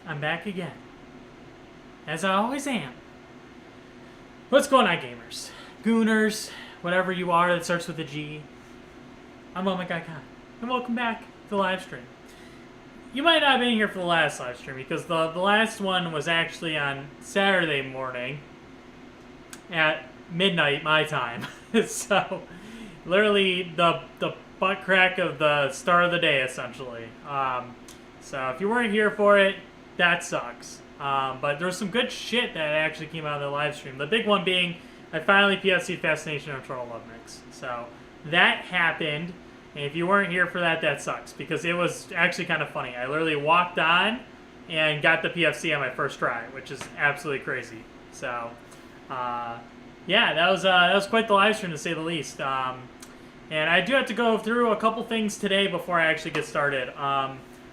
I'm back again. As I always am. What's going on, gamers? Gooners, whatever you are that starts with a G. I'm Oh My God Con, and welcome back to the live stream. You might not have been here for the last live stream, because the last one was actually on Saturday morning at midnight my time. So, literally the butt crack of the start of the day, essentially. So if you weren't here for it, that sucks. But there's some good shit that actually came out of the live stream. The big one being, I finally PFC'd Fascination on Turtle Love Mix. So that happened. And if you weren't here for that, that sucks. Because it was actually kind of funny. I literally walked on and got the PFC on my first try, which is absolutely crazy. So, yeah, that was quite the live stream, to say the least. And I do have to go through a couple things today before I actually get started.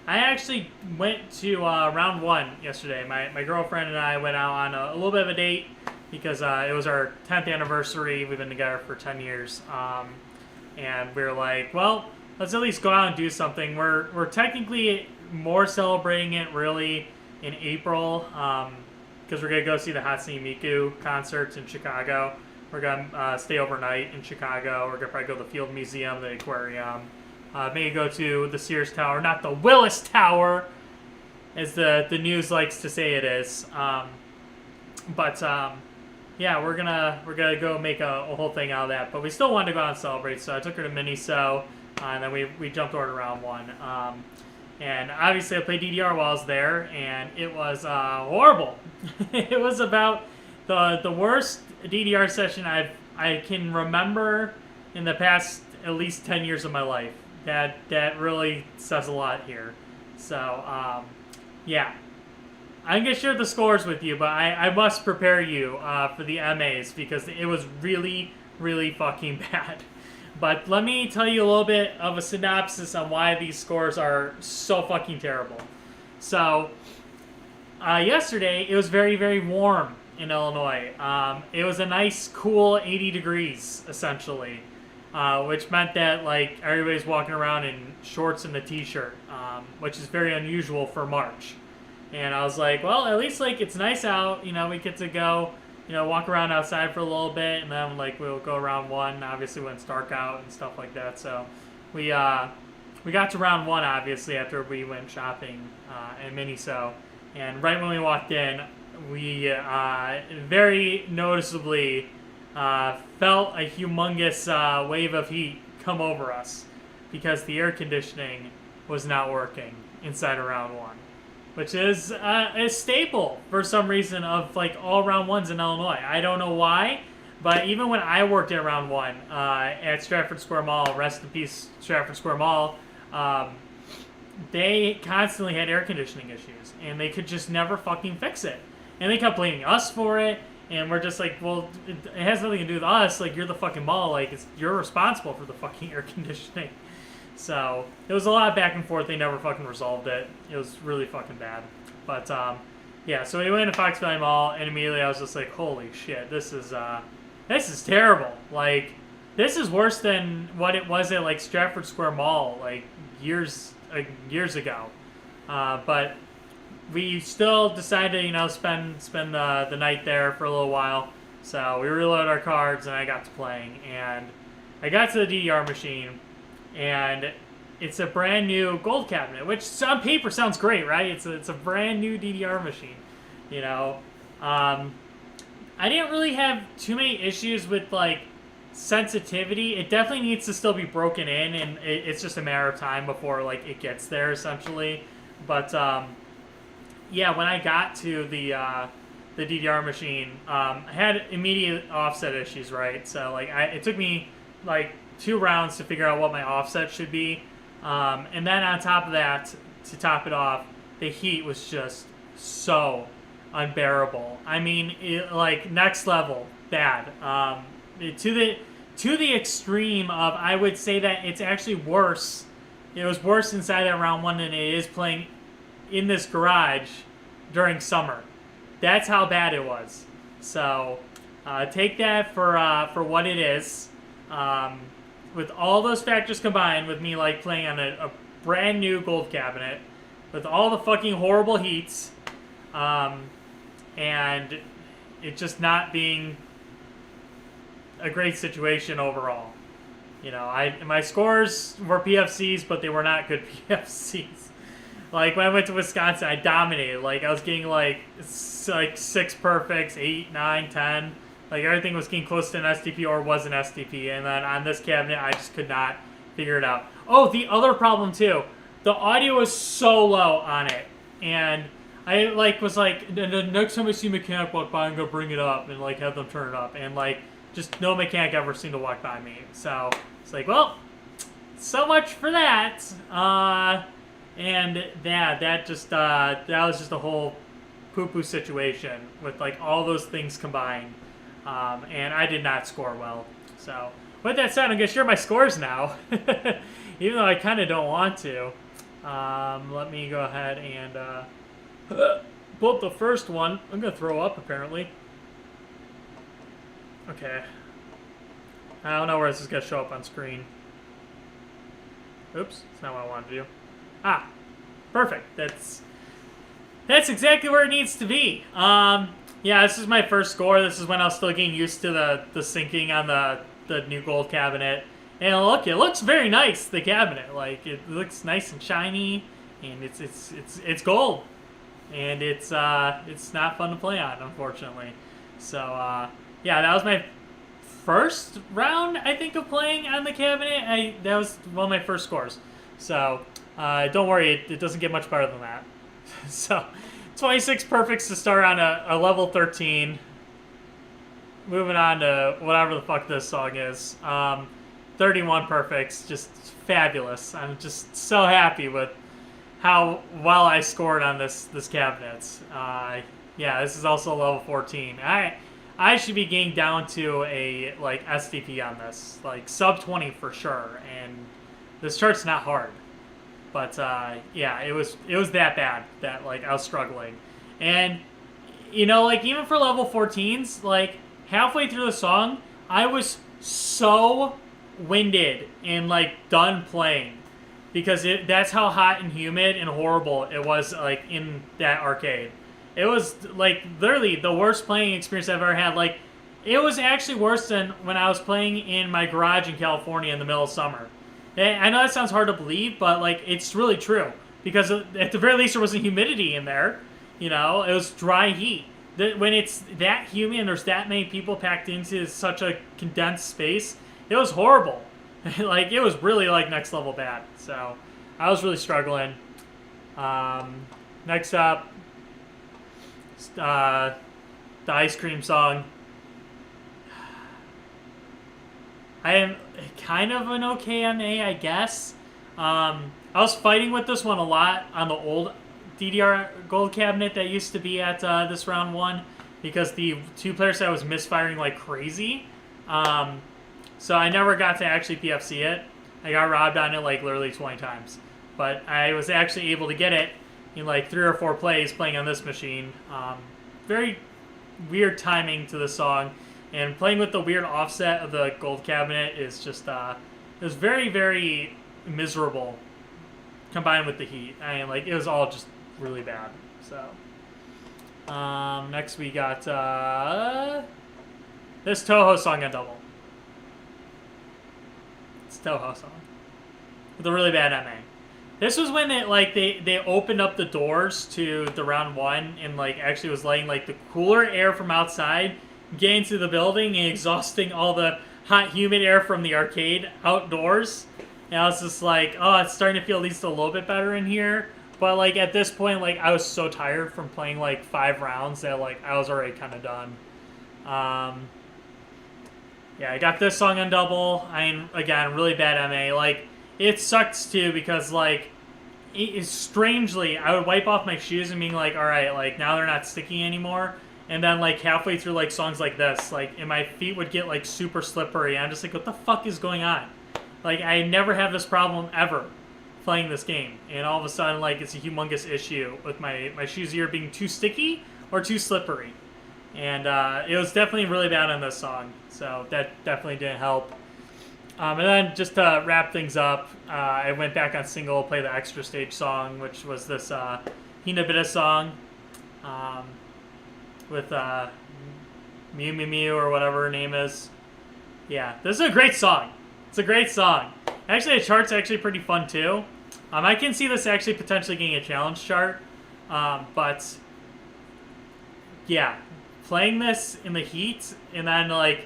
I actually went to round one yesterday. My girlfriend and I went out on a little bit of a date because it was our 10th anniversary. We've been together for 10 years. And we were like, well, let's at least go out and do something. We're technically more celebrating it really in April because we're going to go see the Hatsune Miku concerts in Chicago. We're going to stay overnight in Chicago. We're going to probably go to the Field Museum, the aquarium. Maybe go to the Sears Tower, not the Willis Tower, as the news likes to say it is. Yeah, we're gonna go make a whole thing out of that. But we still wanted to go out and celebrate, so I took her to Miniso, and then we jumped over to round one. And obviously I played DDR while I was there, and it was horrible. It was about the worst DDR session I can remember in the past at least 10 years of my life. That really says a lot here. So, yeah. I'm going to share the scores with you, but I must prepare you for the MAs because it was really, really fucking bad. But let me tell you a little bit of a synopsis on why these scores are so fucking terrible. So, yesterday, it was very, very warm in Illinois. It was a nice, cool 80 degrees, essentially. Which meant that like everybody's walking around in shorts and a t-shirt, which is very unusual for March. And I was like, well, at least like it's nice out, we get to go, walk around outside for a little bit, and then like we'll go round one, obviously when it's dark out and stuff like that. So we got to round one obviously after we went shopping in Miniso, and right when we walked in, we very noticeably felt a humongous wave of heat come over us because the air conditioning was not working inside of round one, which is a staple for some reason of like all round ones in Illinois. I don't know why, but even when I worked in round one at Stratford Square Mall, rest in peace Stratford Square Mall, they constantly had air conditioning issues and they could just never fucking fix it. And they kept blaming us for it. And we're just like, well, it has nothing to do with us. Like, you're the fucking mall. Like, you're responsible for the fucking air conditioning. So, it was a lot of back and forth. They never fucking resolved it. It was really fucking bad. But, yeah, so we went to Fox Valley Mall, and immediately I was just like, holy shit, this is terrible. Like, this is worse than what it was at, like, Stratford Square Mall, like, years ago. But we still decided to, spend the night there for a little while. So we reloaded our cards, and I got to playing. And I got to the DDR machine, and it's a brand new gold cabinet, which on paper sounds great, right? It's a brand new DDR machine, I didn't really have too many issues with, like, sensitivity. It definitely needs to still be broken in, and it's just a matter of time before, like, it gets there, essentially. But, yeah, when I got to the DDR machine, I had immediate offset issues, right? So, like, it took me, like, 2 rounds to figure out what my offset should be. And then on top of that, to top it off, the heat was just so unbearable. I mean, like, next level bad. To the extreme of, I would say that it's actually worse. It was worse inside that round one than it is playing in this garage during summer. That's how bad it was. So take that for what it is. With all those factors combined, with me like playing on a brand new gold cabinet, with all the fucking horrible heats, and it just not being a great situation overall. You know, my scores were PFCs, but they were not good PFCs. Like when I went to Wisconsin, I dominated. Like I was getting like 6 perfects, 8, 9, 10. Like everything was getting close to an STP or was an STP. And then on this cabinet, I just could not figure it out. Oh, the other problem too, the audio was so low on it, and I like was like, the next time I see a mechanic walk by, I'm gonna bring it up and like have them turn it up, and like just no mechanic ever seemed to walk by me. So it's like, well, so much for that. And yeah, that was just a whole poo-poo situation with like all those things combined, and I did not score well. So with that said, I'm gonna share my scores now, even though I kind of don't want to. Let me go ahead and pull up the first one. I'm gonna throw up apparently. Okay. I don't know where this is gonna show up on screen. Oops, that's not what I wanted to do. Ah, perfect. That's exactly where it needs to be. Yeah, this is my first score. This is when I was still getting used to the syncing on the new gold cabinet. And look, it looks very nice, the cabinet. Like it looks nice and shiny, and it's gold. And it's not fun to play on, unfortunately. So yeah, that was my first round, I think, of playing on the cabinet. That was one of my first scores. So don't worry, it doesn't get much better than that. So 26 perfects to start on a level 13. Moving on to whatever the fuck this song is. 31 perfects, just fabulous. I'm just so happy with how well I scored on this cabinet. Yeah, this is also level 14. I should be getting down to a like STP on this, like sub 20 for sure. And this chart's not hard, but yeah, it was that bad that like I was struggling. And you know, like even for level 14s, like halfway through the song, I was so winded and like done playing because that's how hot and humid and horrible it was like in that arcade. It was like literally the worst playing experience I've ever had. Like it was actually worse than when I was playing in my garage in California in the middle of summer. I know that sounds hard to believe, but like it's really true because at the very least there wasn't humidity in there. You know, it was dry heat. When it's that humid and there's that many people packed into such a condensed space, it was horrible. Like it was really like next level bad. So I was really struggling. Next up, the ice cream song. I am kind of an okay on A, I guess. I was fighting with this one a lot on the old DDR gold cabinet that used to be at this round 1 because the 2 players I was misfiring like crazy. So I never got to actually PFC it. I got robbed on it like literally 20 times. But I was actually able to get it in like 3 or 4 plays playing on this machine. Very weird timing to the song. And playing with the weird offset of the gold cabinet is just, it was very, very miserable combined with the heat. I mean, like, it was all just really bad. So, next we got, this Toho song on double. It's Toho song. With a really bad MA. This was when it, like, they opened up the doors to the round 1 and, like, actually was letting, like, the cooler air from outside get into the building and exhausting all the hot, humid air from the arcade outdoors. And I was just like, oh, it's starting to feel at least a little bit better in here. But, like, at this point, like, I was so tired from playing, like, 5 rounds that, like, I was already kind of done. Yeah, I got this song on double. I mean, again, really bad MA. Like, it sucks, too, because, like, strangely, I would wipe off my shoes and being like, all right, like, now they're not sticky anymore. And then, like, halfway through, like, songs like this, like, and my feet would get, like, super slippery. I'm just like, what the fuck is going on? Like, I never have this problem ever playing this game. And all of a sudden, like, it's a humongous issue with my shoes either being too sticky or too slippery. And it was definitely really bad on this song. So that definitely didn't help. And then just to wrap things up, I went back on single, play the extra stage song, which was this Hinabita song. um, with Mew Mew Mew or whatever her name is. Yeah, this is a great song. It's a great song. Actually, the chart's actually pretty fun too. I can see this actually potentially getting a challenge chart, but yeah, playing this in the heat and then like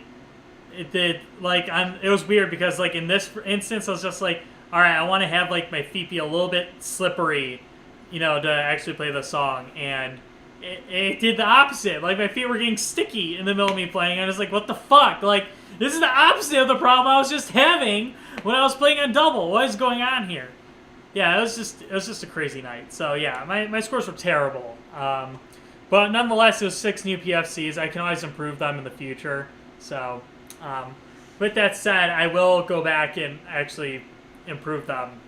it did like it was weird because like in this instance I was just like, all right, I want to have like my feet be a little bit slippery, you know, to actually play the song, and it did the opposite. Like my feet were getting sticky in the middle of me playing. I was like, what the fuck? Like this is the opposite of the problem I was just having when I was playing on double. What is going on here? Yeah, it was just a crazy night. So yeah, my scores were terrible. But nonetheless, it was 6 new PFCs. I can always improve them in the future. So with that said, I will go back and actually improve them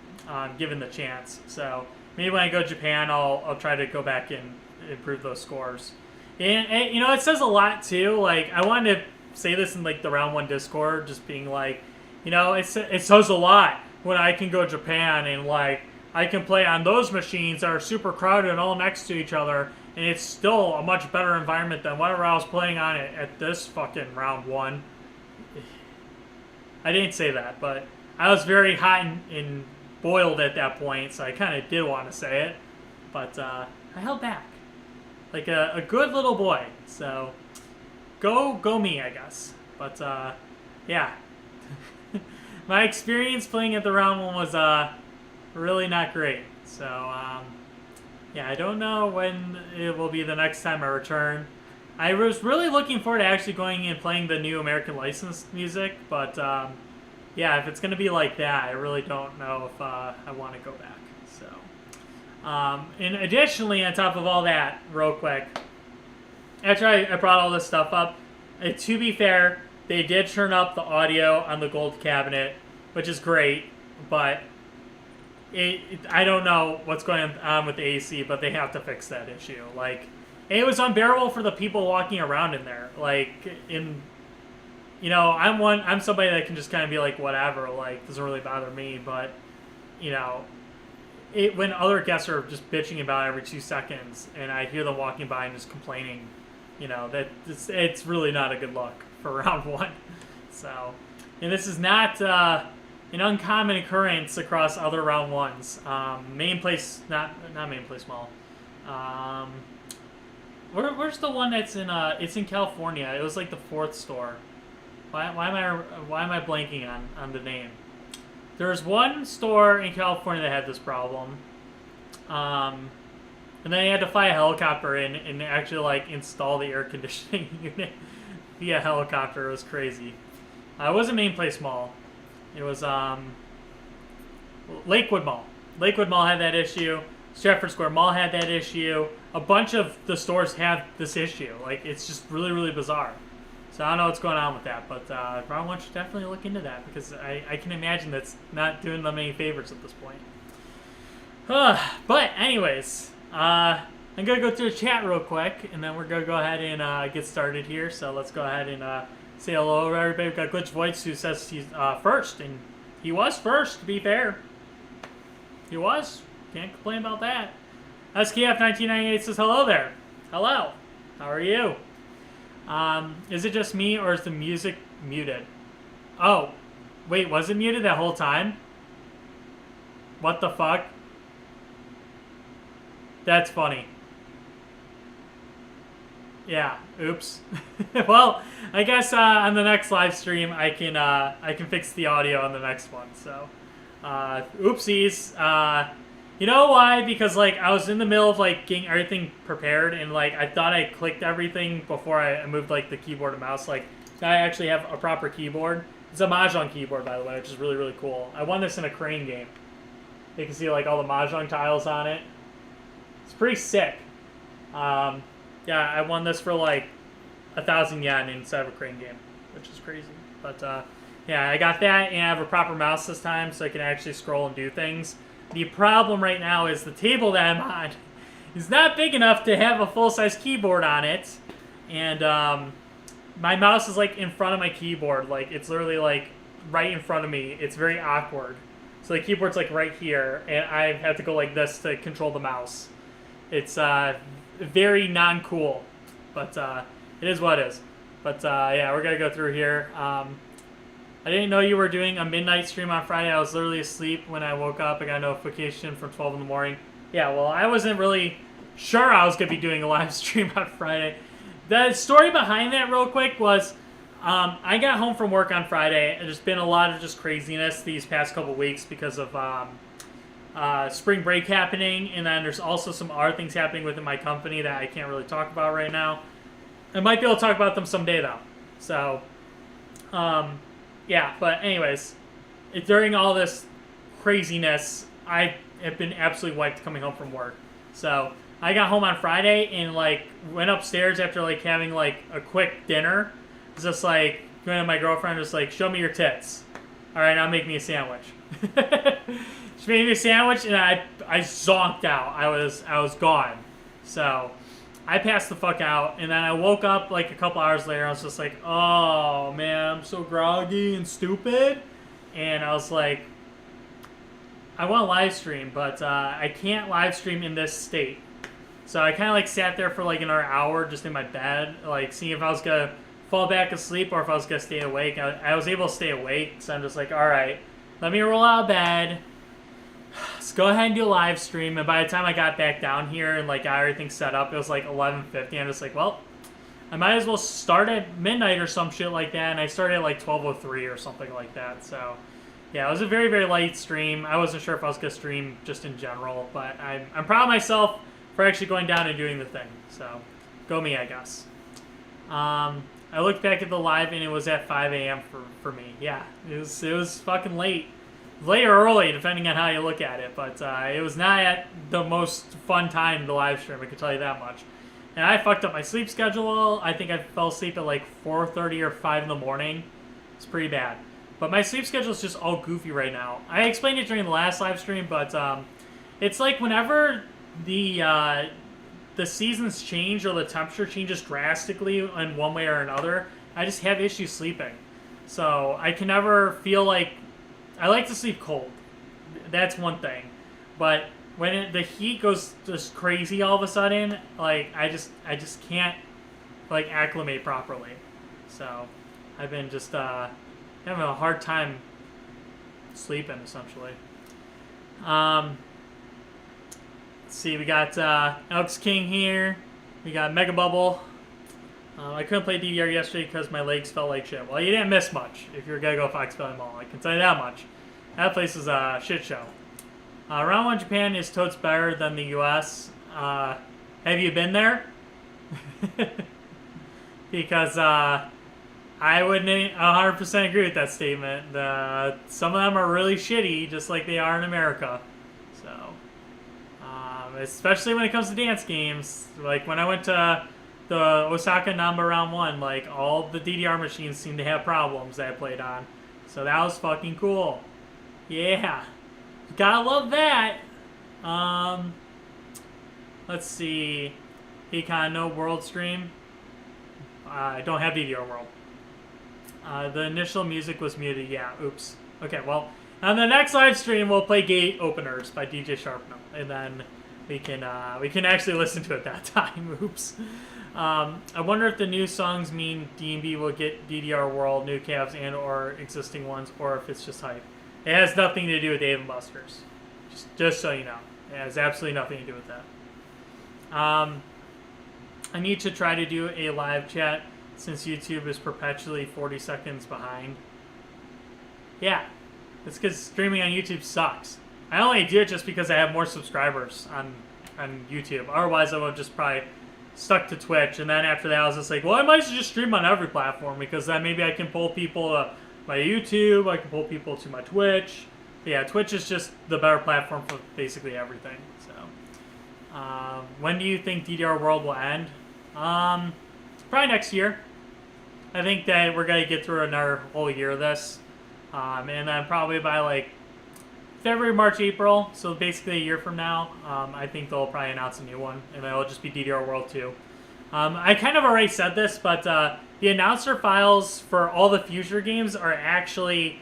given the chance. So maybe when I go to Japan, I'll try to go back and improve those scores. And you know, it says a lot too. Like I wanted to say this in like the round 1 Discord, just being like, you know, it says a lot when I can go to Japan and like I can play on those machines that are super crowded and all next to each other, and it's still a much better environment than whatever I was playing on it at this fucking round 1. I didn't say that, but I was very hot and boiled at that point, so I kind of did want to say it, but I held back like a good little boy. So go me, I guess. But yeah, my experience playing at the round 1 was really not great. So yeah, I don't know when it will be the next time I return. I was really looking forward to actually going and playing the new American licensed music, but yeah, if it's going to be like that, I really don't know if I want to go back. So, and additionally, on top of all that, real quick, after I brought all this stuff up, to be fair, they did turn up the audio on the gold cabinet, which is great, but I don't know what's going on with the AC, but they have to fix that issue. Like, it was unbearable for the people walking around in there. Like, you know, I'm somebody that can just kind of be like, whatever, like, doesn't really bother me, but, you know, when other guests are just bitching about it every 2 seconds, and I hear them walking by and just complaining, you know, that it's really not a good look for round 1. So, and this is not an uncommon occurrence across other round 1s. Main place, not main place mall. Where's the one that's in? It's in California. It was like the 4th store. Why am I blanking on the name? There's one store in California that had this problem. And then they had to fly a helicopter in and actually like install the air conditioning unit via helicopter. It was crazy. It wasn't Main Place Mall. It was Lakewood Mall. Lakewood Mall had that issue. Stratford Square Mall had that issue. A bunch of the stores have this issue. Like, it's just really, really bizarre. So I don't know what's going on with that, but Brown One should definitely look into that, because I can imagine that's not doing them any favors at this point. But anyways, I'm going to go through the chat real quick, and then we're going to go ahead and get started here. So let's go ahead and say hello to everybody. We've got Glitch Voice, who says he's first, and he was first, to be fair. He was. Can't complain about that. SKF1998 says hello there. Hello. How are you? Is it just me, or is the music muted? Oh, wait, was it muted that whole time? What the fuck? That's funny. Yeah, oops. Well, I guess on the next live stream I can fix the audio on the next one. So, oopsies. You know why? Because like I was in the middle of like getting everything prepared, and like I thought I clicked everything before I moved like the keyboard and mouse. Like now I actually have a proper keyboard. It's a Mahjong keyboard, by the way, which is really, really cool. I won this in a crane game. You can see like all the Mahjong tiles on it. It's pretty sick. Yeah, I won this for like 1,000 yen inside of a crane game, which is crazy. But yeah, I got that, and I have a proper mouse this time, so I can actually scroll and do things. The problem right now is the table that I'm on is not big enough to have a full-size keyboard on it, and my mouse is like in front of my keyboard. Like it's literally like right in front of me. It's very awkward. So the keyboard's like right here, and I have to go like this to control the mouse. It's very non-cool, but it is what it is. But yeah, we're gonna go through here. I didn't know you were doing a midnight stream on Friday. I was literally asleep when I woke up. I got a notification from 12 in the morning. Yeah, well, I wasn't really sure I was gonna be doing a live stream on Friday. The story behind that, real quick, was I got home from work on Friday. There's been a lot of just craziness these past couple weeks because of spring break happening, and then there's also some other things happening within my company that I can't really talk about right now. I might be able to talk about them someday, though. So, yeah, but anyways, during all this craziness, I have been absolutely wiped coming home from work. So, I got home on Friday and, like, went upstairs after, like, having, like, a quick dinner. Just, like, going to my girlfriend, just, like, show me your tits. All right, now make me a sandwich. She made me a sandwich, and I zonked out. I was gone. So, I passed the fuck out, and then I woke up, like, a couple hours later. I was just like, oh, man, I'm so groggy and stupid. And I was like, I want to live stream, but I can't live stream in this state. So I kind of, like, sat there for, like, another hour just in my bed, like, seeing if I was going to fall back asleep or if I was going to stay awake. I was able to stay awake, so I'm just like, all right, let me roll out of bed. Let's go ahead and do a live stream. And by the time I got back down here and, like, got everything set up, it was, like, 11:50. I'm just like, well, I might as well start at midnight or some shit like that. And I started at, like, 12:03 or something like that. So, yeah, it was a very, very light stream. I wasn't sure if I was going to stream just in general. But I'm proud of myself for actually going down and doing the thing. So, go me, I guess. I looked back at the live, and it was at 5 a.m. for me. Yeah, it was fucking late. Late or early, depending on how you look at it. But it was not at the most fun time to live stream, I can tell you that much. And I fucked up my sleep schedule. I think I fell asleep at like 4:30 or 5 in the morning. It's pretty bad. But my sleep schedule is just all goofy right now. I explained it during the last live stream, but it's like whenever the seasons change or the temperature changes drastically in one way or another, I just have issues sleeping. So I can never feel like... I like to sleep cold. That's one thing. But when the heat goes just crazy all of a sudden, like, I just can't, like, acclimate properly. So I've been just having a hard time sleeping, essentially. Let's see, we got Alex King here. We got Mega Bubble. I couldn't play DDR yesterday because my legs felt like shit. Well, you didn't miss much if you're going to go Fox Valley Mall. I can tell you that much. That place is a shit show. Round 1 Japan is totes better than the US. Have you been there? Because I wouldn't 100% agree with that statement. Some of them are really shitty, just like they are in America. So, especially when it comes to dance games. Like when I went to the Osaka Namba Round 1, like all the DDR machines seemed to have problems that I played on. So that was fucking cool. Yeah. Gotta love that. Let's see. Econ, no world stream. I don't have DDR World. The initial music was muted. Yeah, oops. Okay, well, on the next live stream, we'll play Gate Openers by DJ Sharpno. And then we can actually listen to it that time. Oops. I wonder if the new songs mean D&B will get DDR World, new calves, and or existing ones, or if it's just hype. It has nothing to do with Dave & Buster's. Just so you know. It has absolutely nothing to do with that. I need to try to do a live chat since YouTube is perpetually 40 seconds behind. Yeah. It's because streaming on YouTube sucks. I only do it just because I have more subscribers on YouTube. Otherwise, I would have just probably stuck to Twitch. And then after that, I was just like, well, I might as well just stream on every platform because then maybe I can pull people to my YouTube. I can pull people to my Twitch. But yeah, Twitch is just the better platform for basically everything. So, when do you think DDR World will end? Probably next year. I think that we're going to get through another whole year of this. And then probably by like February, March, April, so basically a year from now, I think they'll probably announce a new one, and it'll just be DDR World 2. I kind of already said this, but the announcer files for all the future games are actually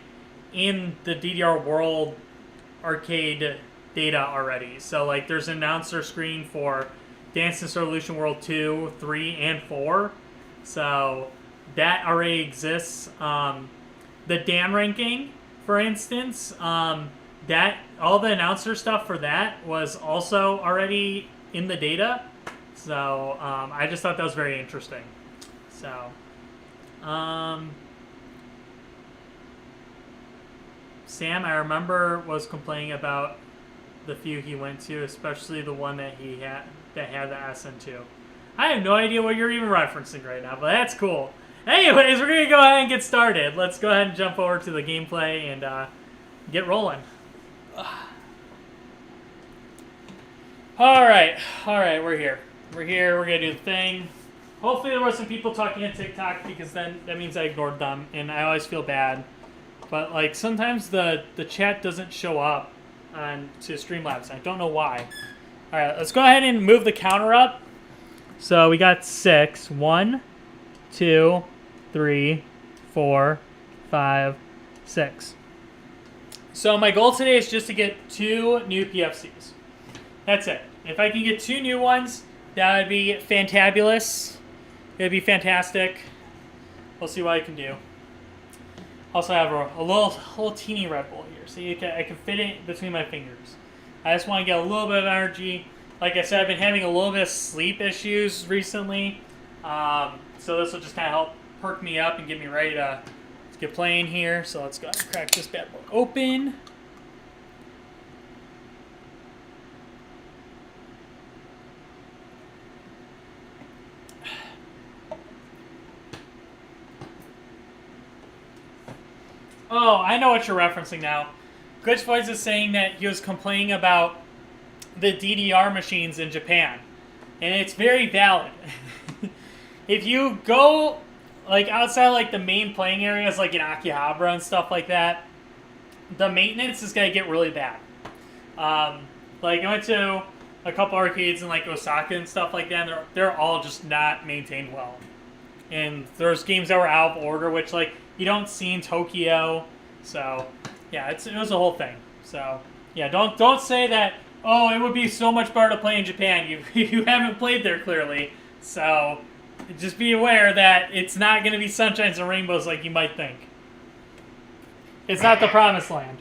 in the DDR World arcade data already. So like there's an announcer screen for Dance Dance Revolution World 2, 3, and 4. So that already exists. The Dan ranking, for instance, that all the announcer stuff for that was also already in the data. So I just thought that was very interesting. So Sam, I remember, was complaining about the few he went to, especially the one that he had that had the SN2. I have no idea what you're even referencing right now, but that's cool. Anyways, we're gonna go ahead and get started. Let's go ahead and jump over to the gameplay and get rolling. All right, we're here. We're gonna do the thing. Hopefully there wasn't people talking on TikTok, because then that means I ignored them, and I always feel bad. But like sometimes the chat doesn't show up to Streamlabs. I don't know why. All right, let's go ahead and move the counter up. So we got 6. 1, 2, 3, 4, 5, 6. So my goal today is just to get 2 new PFCs. That's it. If I can get 2 new ones, that would be fantabulous. It would be fantastic. We'll see what I can do. Also, I have a little teeny Red Bull here, so I can fit it between my fingers. I just want to get a little bit of energy. Like I said, I've been having a little bit of sleep issues recently, so this will just kind of help perk me up and get me ready to get playing here. So let's go ahead and crack this bad boy open. Oh, I know what you're referencing now. Glitch Voice is saying that he was complaining about the DDR machines in Japan. And it's very valid. If you go like outside like the main playing areas like in Akihabara and stuff like that, the maintenance is going to get really bad. Like I went to a couple arcades in like Osaka and stuff like that, and they're all just not maintained well. And there's games that were out of order, which like you don't see in Tokyo. So yeah, it was a whole thing. So yeah, don't say that, oh, it would be so much better to play in Japan. You haven't played there clearly. So just be aware that it's not going to be sunshines and rainbows like you might think. It's not the promised land.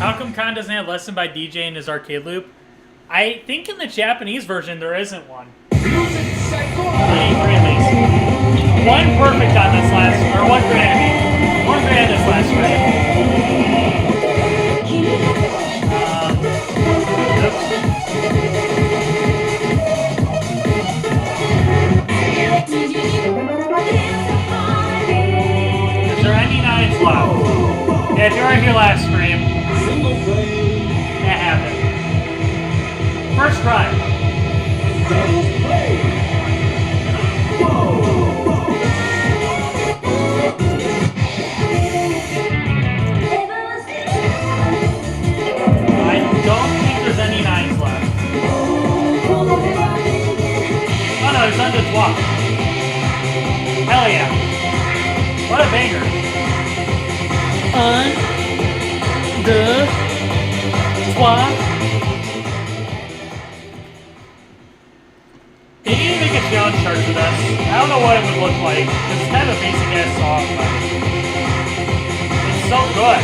How come Khan doesn't have Lesson by DJ in his arcade loop? I think in the Japanese version there isn't one. At least. One perfect on this last, or one great. One great on this last Is there any 9s left? Yeah, if you weren't here last stream, that happened. First try. I don't think there's any 9s left. Oh no, there's under 12. Hell yeah. What a banger. Under 12. They need to make a challenge chart for this. I don't know what it would look like. It's kind of a basic ass song, but it's so good.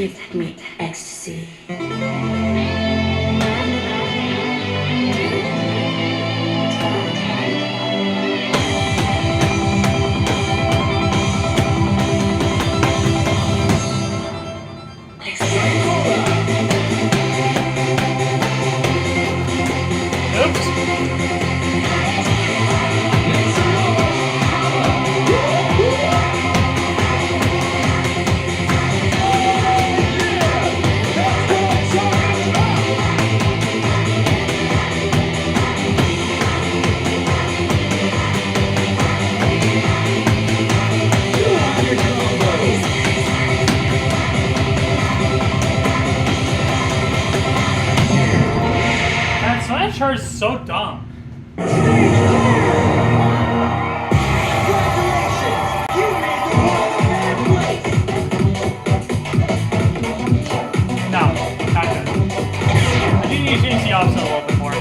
Give me ecstasy. Charge is so dumb. No, not good. I do need to change the option a little bit more.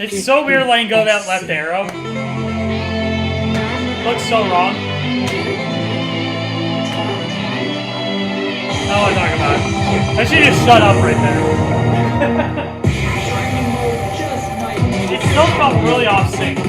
It's so weird letting go of that left arrow. Looks so wrong. Oh, I'm talking about it. I should just shut up right there. It still felt really off sync.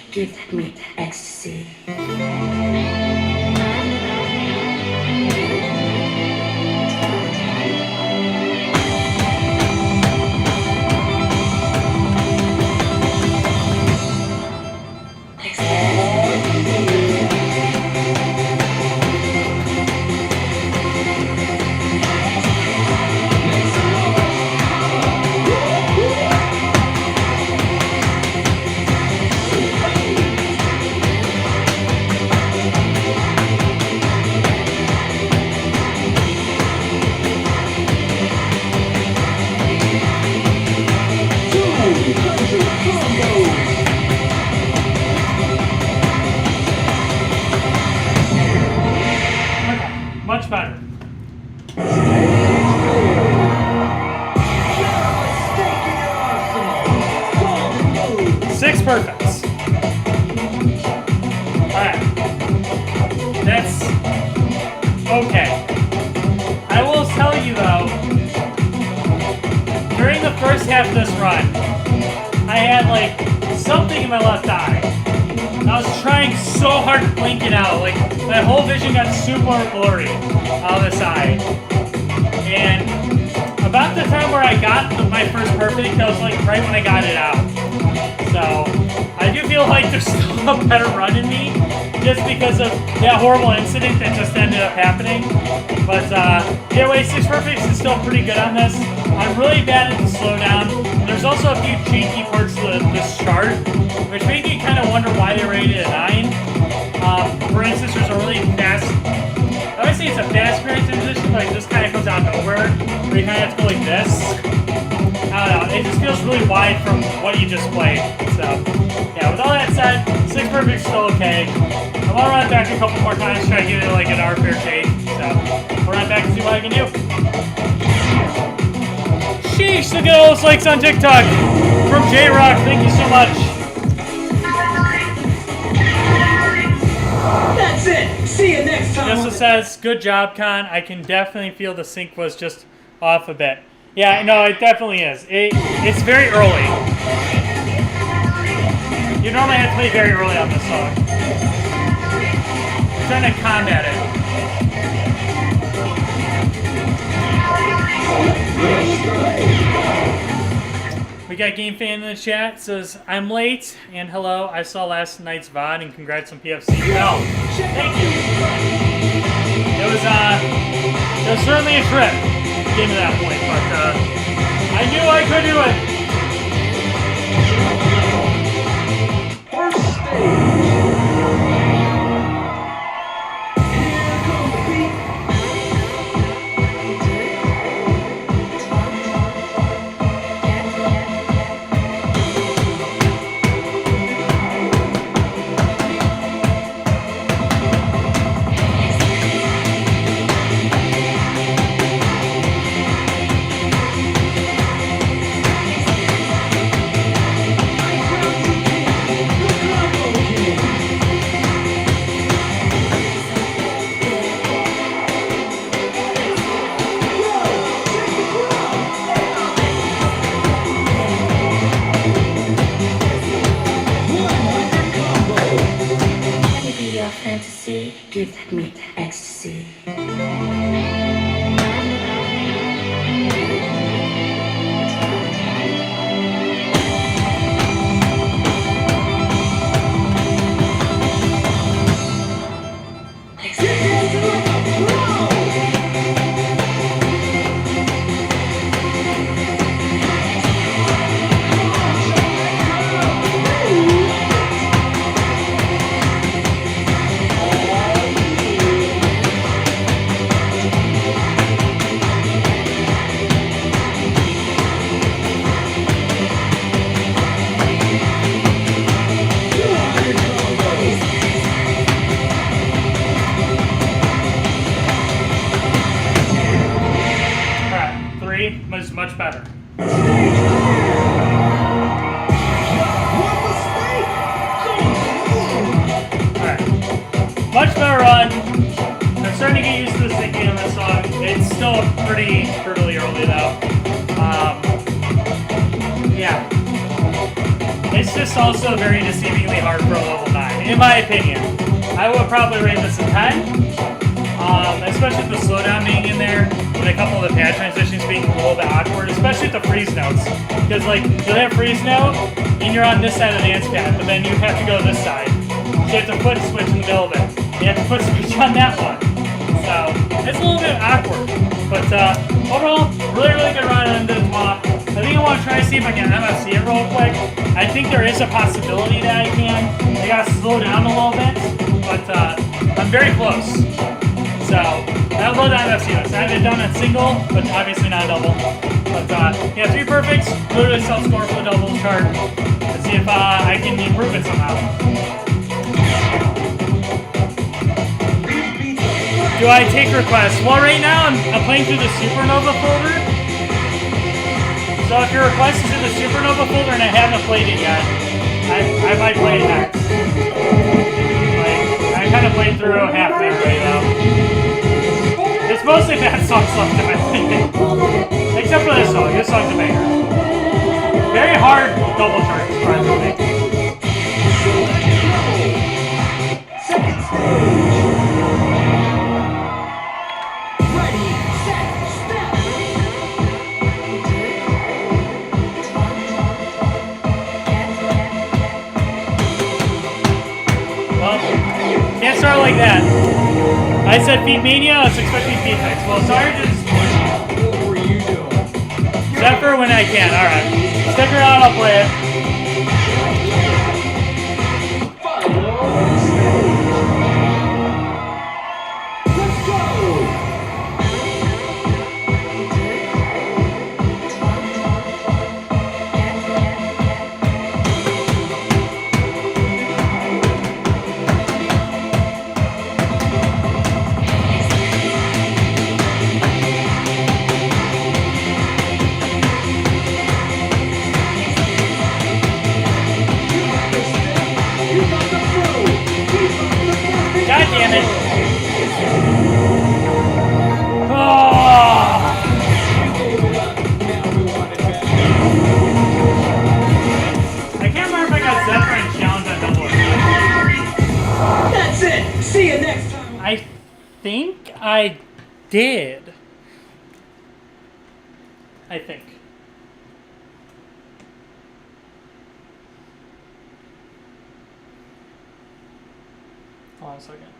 Give me ecstasy. Much better. Six perfects. Alright. That's okay. I will tell you though, during the first half of this run, I had like something in my left eye. I was trying so hard to blink it out, like my whole vision got super blurry on the side. And about the time where I got my first perfect, that was like right when I got it out. So I I do feel like there's still a better run in me, just because of that horrible incident that just ended up happening. But yeah, wait, 6 perfects is still pretty good on this. I'm really bad at the slowdown. There's also a few janky parts to this chart, which make me kind of wonder why they rated a 9. For instance, there's a really fast, I would say it's a fast transition, but it just kind of comes out of nowhere, where you kind of have to go like this. I don't know, it just feels really wide from what you just played. So, yeah, with all that said, 6 perfect's still okay. I want to run it back a couple more times, try to get it like an fair shake. So, we'll run it back and see what I can do. Sheesh, look at all those likes on TikTok from J-Rock. Thank you so much. That's it. See you next time. Jessa says, good job, Con. I can definitely feel the sync was just off a bit. Yeah, no, it definitely is. It's very early. You normally have to play very early on this song. I'm trying to combat it. We got Game Fan in the chat. Says, I'm late, and hello, I saw last night's VOD, and congrats on PFC. No, thank you. It was certainly a trip getting to that point, but I knew I could do it. Give me ecstasy. Was much better. Alright. Much better run. I'm starting to get used to the syncing on this song. It's still pretty brutally early though. Yeah. It's just also very deceivingly hard for a level 9, in my opinion. I would probably rate this a 10. Especially with the slowdown being in there, and a couple of the pad transitions being a little bit awkward, especially with the freeze notes. Because, like, you'll have freeze note, and you're on this side of the dance pad, but then you have to go this side. So you have to foot switch in the middle of it. You have to foot switch on that one. So, it's a little bit awkward. But, overall, really, really good run into the top. I think I want to try to see if I can MFC it real quick. I think there is a possibility that I can. I gotta slow down a little bit, but, I'm very close. So, I'll load on FC this. I haven't done a single, but obviously not a double. But, yeah, 3 perfects, literally self-score for the doubles chart. Let's see if I can improve it somehow. Do I take requests? Well, right now I'm playing through the Supernova folder. So if your request is in the Supernova folder and I haven't played it yet, I might play it next. Like, I kind of played through half of it right now. It's mostly bad songs left in my opinion. Except for this song. This song's a banger. Very hard double chart, surprisingly. start like that. I said Feet Mania, I was expecting Feet Fix. Well, sorry to disappoint. What were you doing? Zephyr when I can, alright. Stick around, I'll play it. Let's go! God damn it. Oh. I can't remember if I got Zephyr and challenge on double. That's it! See you next time! I think I did. I think. Hold on a second.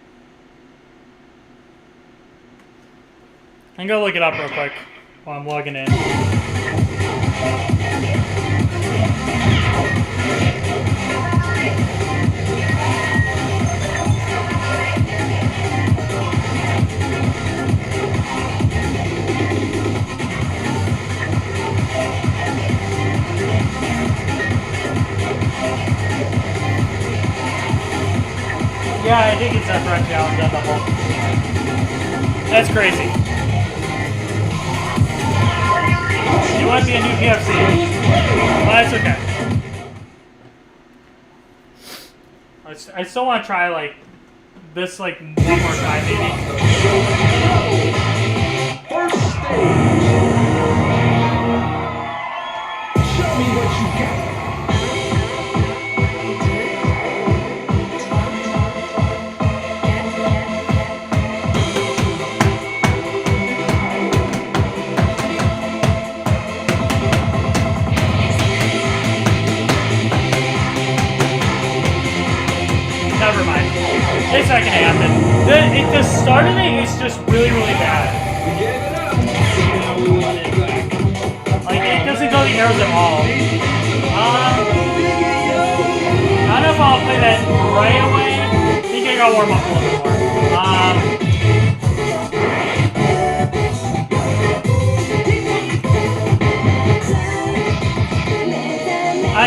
I'm gonna look it up real quick while I'm logging in. Yeah, I did get Zephyr challenge on double. That's crazy. You want to be a new PFC? Well, that's okay. I still want to try like this like one more time maybe. First stage! Show me what you got! Never mind. It's not gonna happen. The start of it is just really, really bad. We gave it up! Now we want it back. Like, it doesn't go the arrows at all. I don't know if I'll play that right away. I think I gotta warm up a little bit more.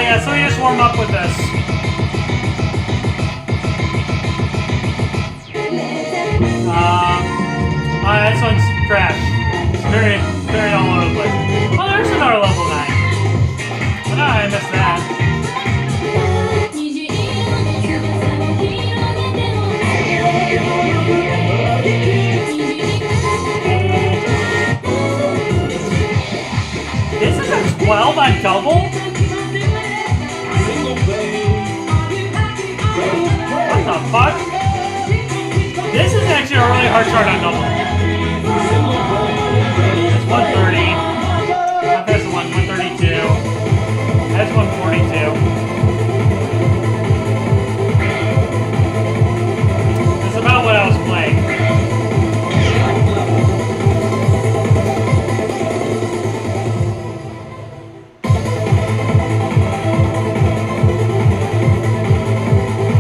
Yeah, so we just warm up with this. This one's trash. It's very, very all over the place. Oh, there's another level 9. Oh, no, I missed that. This is a 12 on double? What the fuck? This is actually a really hard chart on double. It's 130. How fast is 132? That's 142. That's about what I was playing.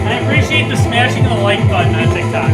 I appreciate the smashing of the like button on TikTok.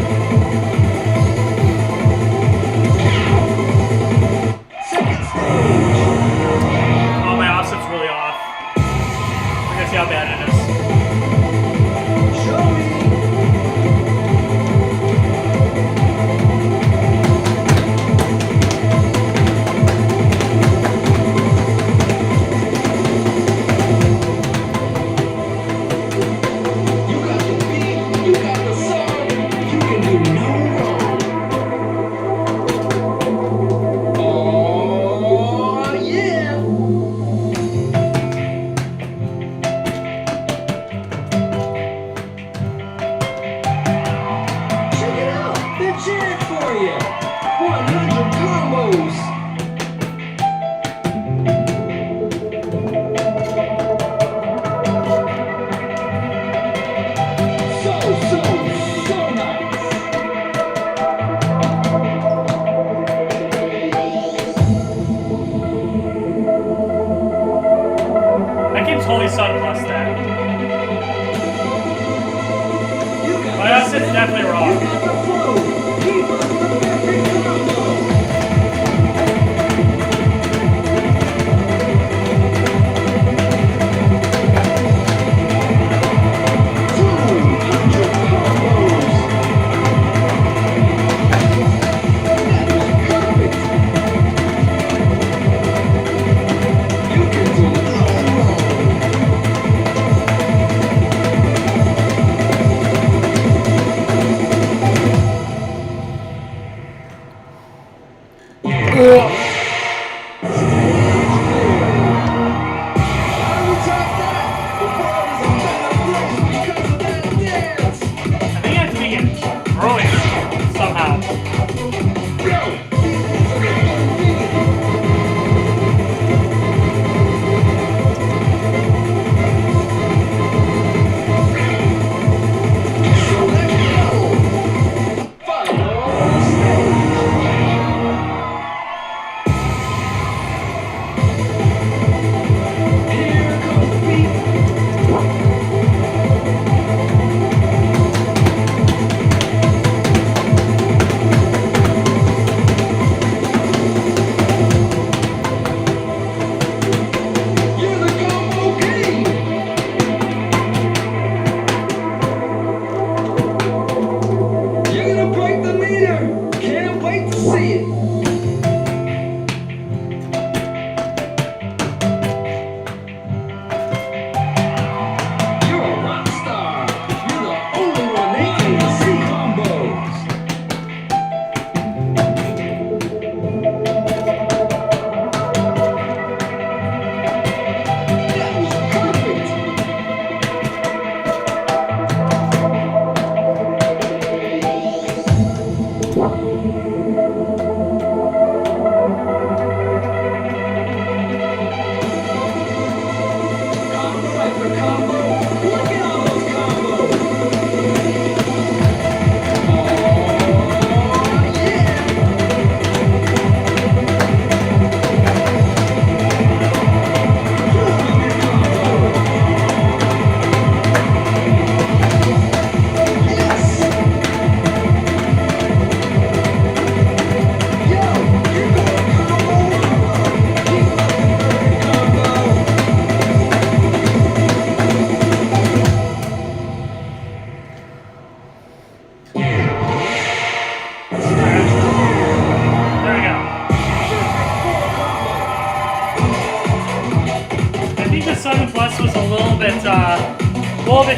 I think I have to make it earlier somehow.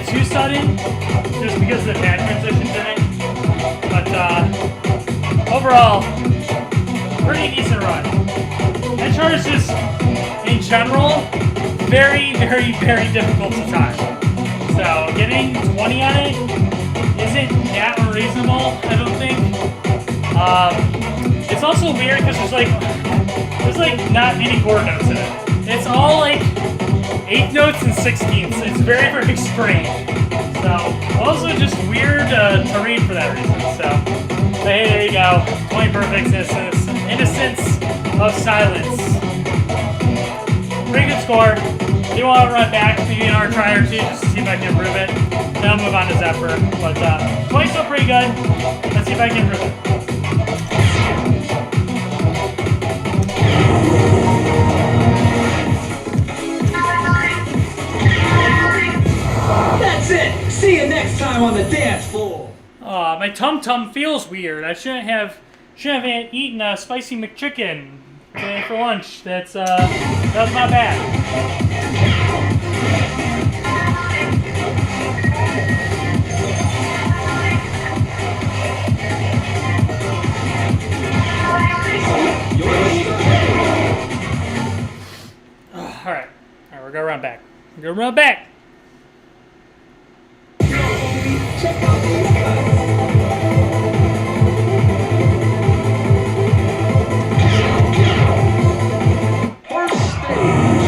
Too sudden, just because of the pad transitions in it. But overall, pretty decent run. That chart is just, in general, very, very, very difficult to time. So getting 20 on it isn't that unreasonable, I don't think. It's also weird because there's like not any chord notes in it. It's all like 8th notes and 16ths. It's very, very strange. So, also just weird to read for that reason. So, but hey, there you go. 20 perfects, innocence of silence. Pretty good score. Do want to run back maybe an hour try or two just to see if I can improve it. Then I'll move on to Zephyr. But 20's still pretty good. Let's see if I can improve it. That's it. See you next time on the dance floor. My tum-tum feels weird. I shouldn't have eaten a spicy McChicken today for lunch. That's not bad. All right, we're gonna run back. We're gonna run back. Check out these guys. First stage.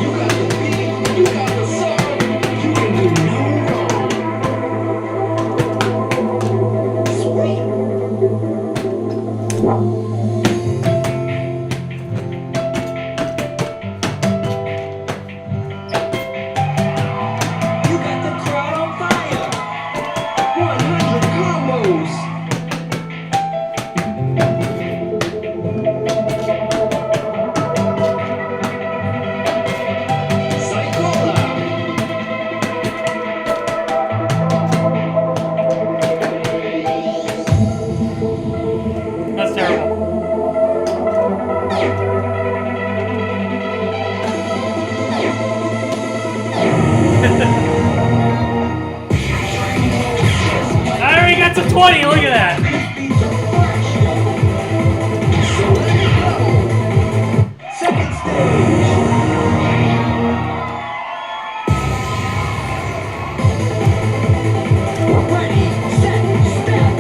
You 220, look at that. This beats a fraction. So let's go. Second stage. Ready, set, step.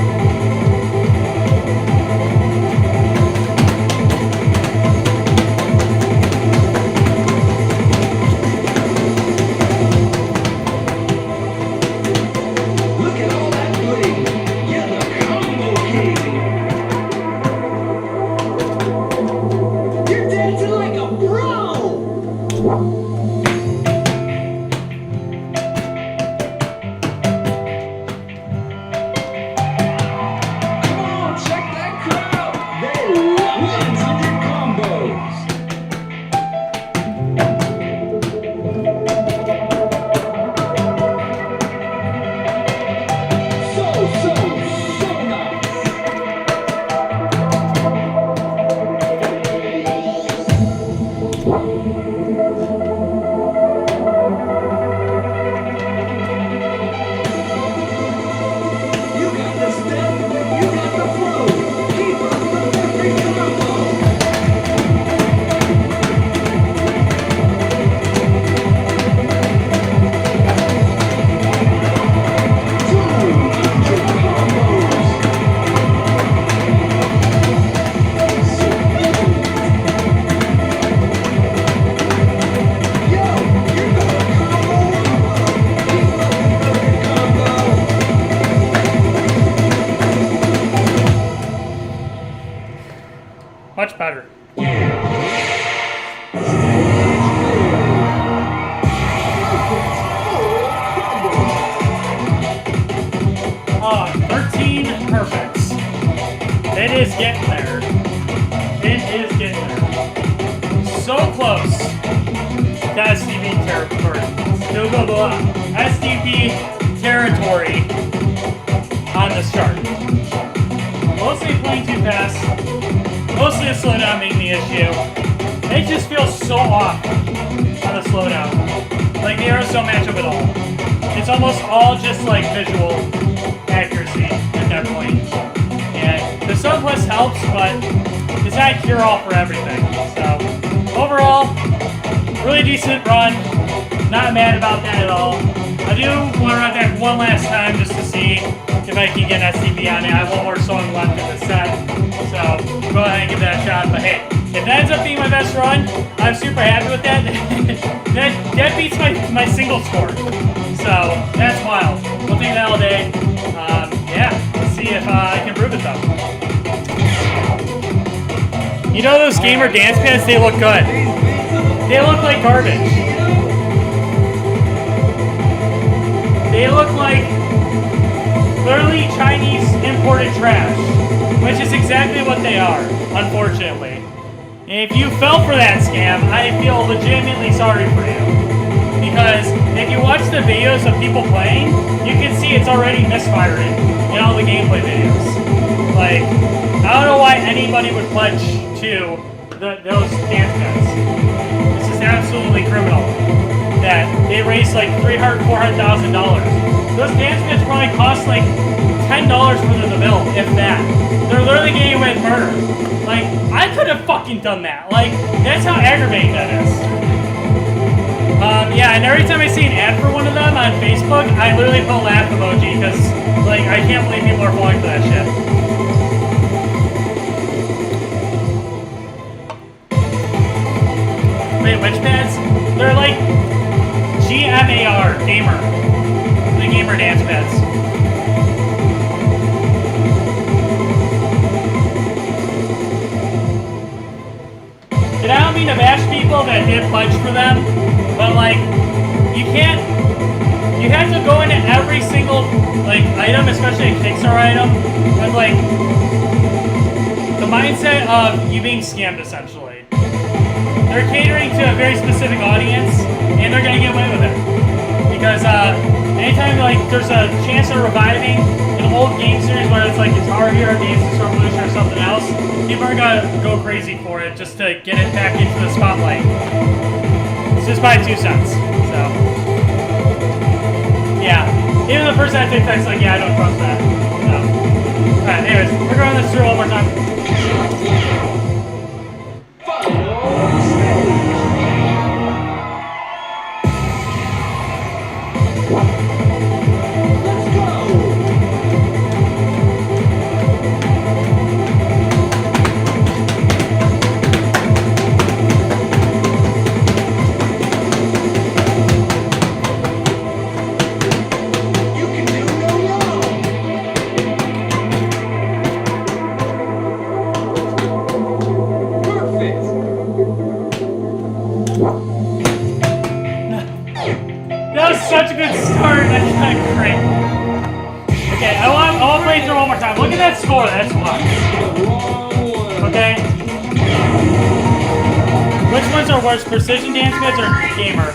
Look at all that bling. You're the combo king. You're dancing like a pro. Come on, check that crowd. They love 100 combos. So nice. You got the step, you got the flow. Keep up the perfect combo. Much better. 13 perfects. It is getting there. It is getting there. So close to SDB territory. SDB territory on this chart. Mostly playing too fast. Mostly a slowdown being the issue. It just feels so off on the slowdown. Like the arrows don't match up at all. It's almost all just like visual accuracy at that point. And the Sun Plus helps, but it's not a cure-all for everything. So overall, really decent run. Not mad about that at all. I do want to run back one last time just to see if I can get an SCP on it. I have one more song left in the set, so go ahead and give that a shot. But hey, if that ends up being my best run, I'm super happy with that. that beats my single score, so that's wild. We'll take that all day. Yeah, let's see if I can prove it though. You know those gamer dance pads? They look good. They look like garbage. They look like literally Chinese imported trash, which is exactly what they are, unfortunately. And if you fell for that scam, I feel legitimately sorry for you. Because if you watch the videos of people playing, you can see it's already misfiring in all the gameplay videos. Like, I don't know why anybody would pledge to those dance pads. This is absolutely criminal. That they raised like $300,000, $400,000. Those dance pads probably cost like $10 worth of the bill, if that. They're literally getting away with murder. Like, I could have fucking done that. Like, that's how aggravating that is. Yeah, and every time I see an ad for one of them on Facebook, I literally put a laugh emoji because, like, I can't believe people are falling for that shit. Wait, which pads? They're like GMAR, gamer. The gamer dance pads. And I don't mean to bash people that did pledge for them, but like, you have to go into every single like item, especially a Kickstarter item, with like the mindset of you being scammed essentially. They're catering to a very specific audience, and they're gonna get away with it. Because anytime like there's a chance of reviving an old game series, whether it's like Guitar Hero, Dance Revolution, or something else, people are gonna go crazy for it just to get it back into the spotlight. It's just my 2 cents. So yeah, even the person I think that's like, yeah, I don't trust that. So. play through one more time. Look at that score. That's what. Okay. Which ones are worse, Precision Dance Pads or Gamer?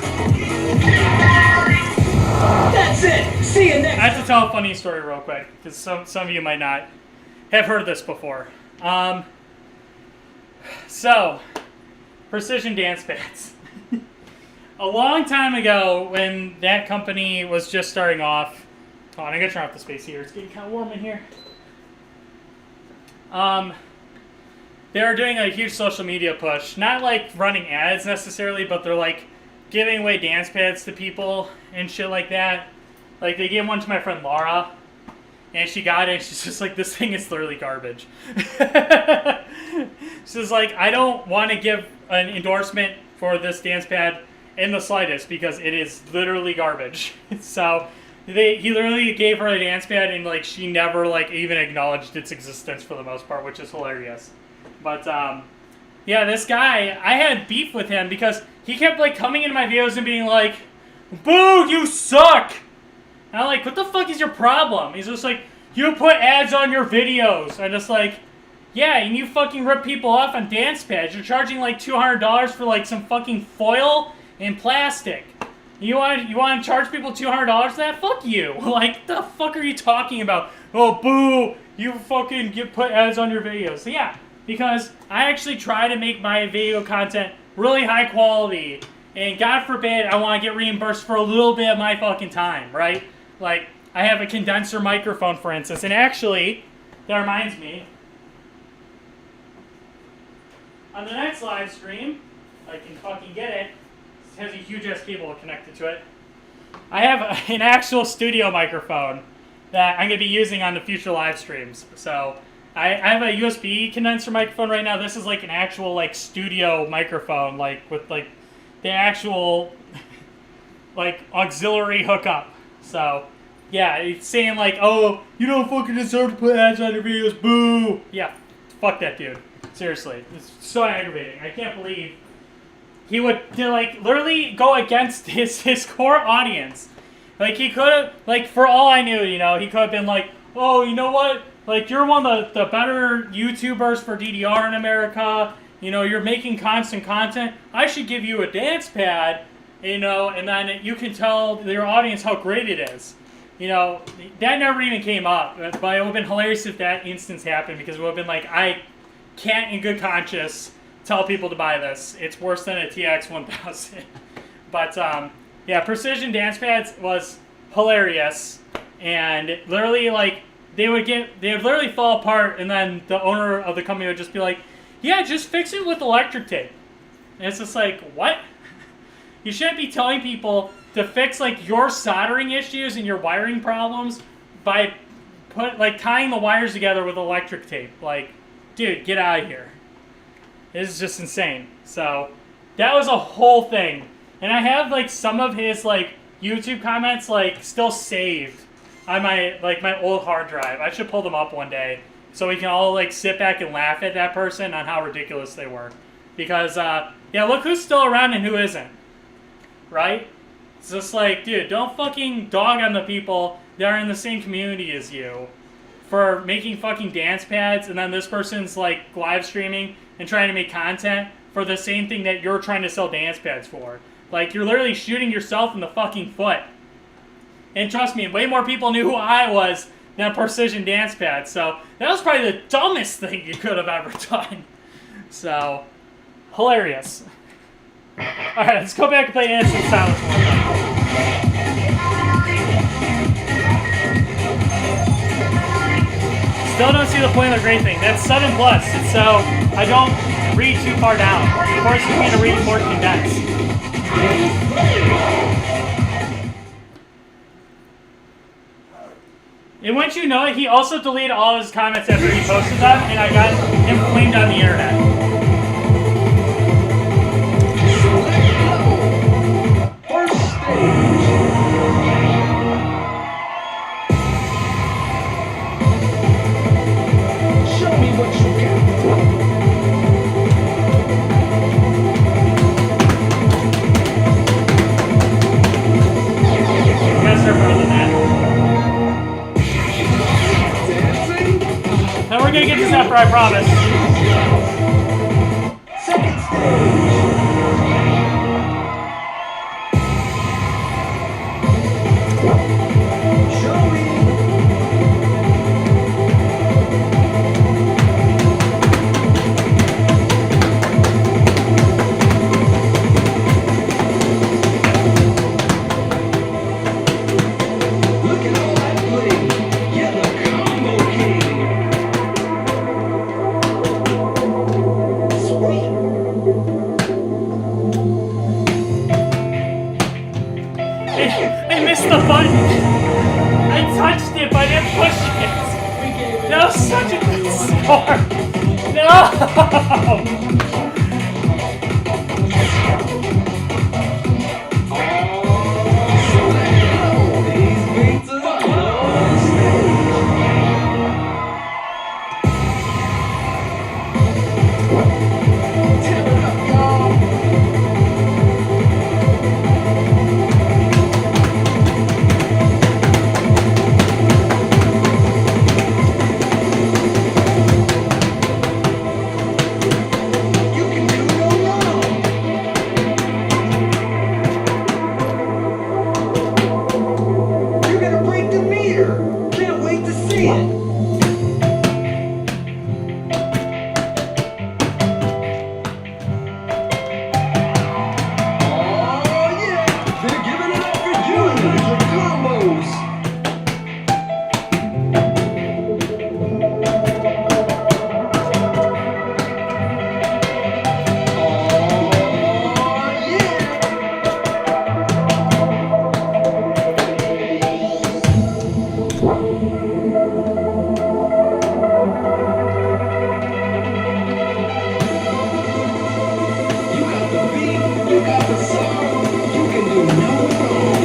That's it. See you next. I have to tell a funny story real quick, because some of you might not have heard this before. So, Precision Dance Pads. A long time ago, when that company was just starting off, hold on, I gotta turn off the space heater. It's getting kind of warm in here. They were doing a huge social media push, not like running ads necessarily, but they're like giving away dance pads to people and shit like that. Like they gave one to my friend Laura, and she got it. And she's just like, "This thing is literally garbage." She's like, "I don't want to give an endorsement for this dance pad in the slightest because it is literally garbage." So he literally gave her a dance pad, and like she never like even acknowledged its existence for the most part, which is hilarious. But yeah, this guy, I had beef with him because he kept like coming into my videos and being like, "Boo, you suck!" And I'm like, "What the fuck is your problem?" He's just like, "You put ads on your videos." I'm just like, "Yeah, and you fucking rip people off on dance pads. You're charging like $200 for like some fucking foil and plastic. You want to charge people $200 for that? Fuck you!" Like, the fuck are you talking about? "Oh, boo! You fucking put ads on your videos." So yeah, because I actually try to make my video content really high quality, and God forbid I want to get reimbursed for a little bit of my fucking time, right? Like, I have a condenser microphone, for instance, and actually, that reminds me, on the next live stream, I can fucking get it. It has a huge ass cable connected to it. I have an actual studio microphone that I'm going to be using on the future live streams. So, I have a USB condenser microphone right now. This is like an actual like studio microphone, like with like the actual like auxiliary hookup. So yeah, it's saying like, "Oh, you don't fucking deserve to put ads on your videos, boo." Yeah, fuck that dude. Seriously, it's so aggravating. I can't believe he would like literally go against his core audience. Like he could have, like for all I knew, you know, he could have been like, "Oh, you know what? Like, you're one of the better YouTubers for DDR in America. You know, you're making constant content. I should give you a dance pad, you know, and then you can tell your audience how great it is." You know, that never even came up. But it would have been hilarious if that instance happened, because it would have been like, I can't in good conscience tell people to buy this. It's worse than a TX1000. But, yeah, Precision Dance Pads was hilarious. And literally, like, they would literally fall apart, and then the owner of the company would just be like, "Yeah, just fix it with electric tape." And it's just like, what? You shouldn't be telling people to fix like your soldering issues and your wiring problems by tying the wires together with electric tape. Like, dude, get out of here. This is just insane. So that was a whole thing. And I have like some of his like YouTube comments like still saved on my old hard drive. I should pull them up one day so we can all like sit back and laugh at that person on how ridiculous they were. Because yeah, look who's still around and who isn't. Right? It's just like, dude, don't fucking dog on the people that are in the same community as you for making fucking dance pads, and then this person's like live streaming and trying to make content for the same thing that you're trying to sell dance pads for. Like, you're literally shooting yourself in the fucking foot. And trust me, way more people knew who I was than Precision Dance Pads. So that was probably the dumbest thing you could have ever done. So, hilarious. Alright, let's go back and play Innocent Silence one more time. Still don't see the point of the great thing. That's 7+, and so I don't read too far down. It forces me to read more condensed. And once you know it, he also deleted all his comments after he posted them, and I got him flamed on the internet. then we're gonna get to Zephyr, I promise. Second stage. Show me. Look at all that bling. You're the combo king. Sweet. I missed the button. I touched it, but I didn't push it. That was such a good score. No. These beats are on stage. Tear it up, y'all. You can do no wrong. You're gonna break the meter. Can't wait to see it. Oh yeah, they're giving it up for you with your combos. Oh yeah. You got the beat, you got the song, you can do no wrong.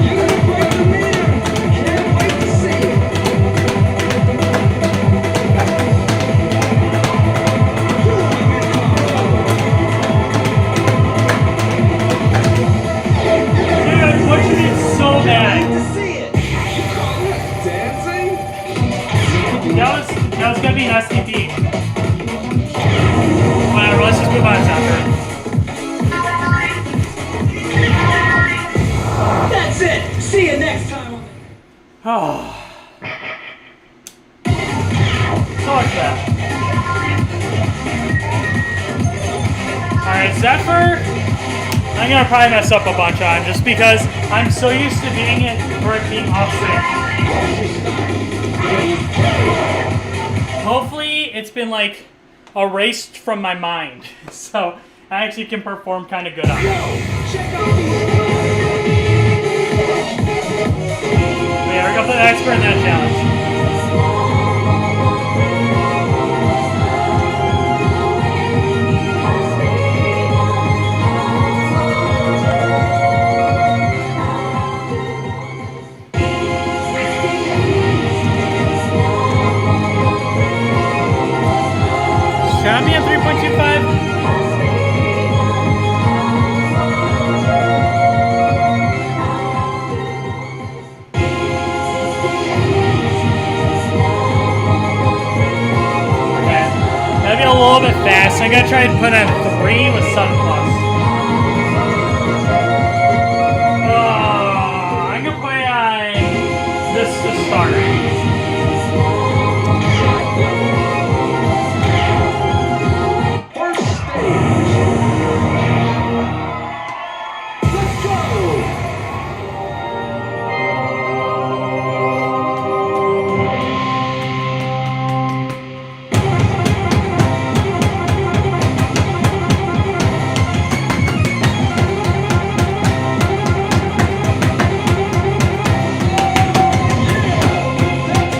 You're gonna break the meter, can't wait to see it. Dude, I'm pushing it so Wait bad. to see it. You call that dancing? That was gonna be an STP. Whatever, let's just move on, Zephyr. That's it. See you next time. Oh. So much that. Alright, Zephyr. I'm gonna probably mess up a bunch on just because I'm so used to doing it for it being off sync. Hopefully it's been like erased from my mind. So I actually can perform kind of good on it. Check out these. Yeah, we're gonna put an expert in that challenge. Should I be at 3.25? Maybe a little bit fast. I'm gonna try and put on 3 with Sun Plus. I'm gonna play on this to start. First stage. Let's go. That's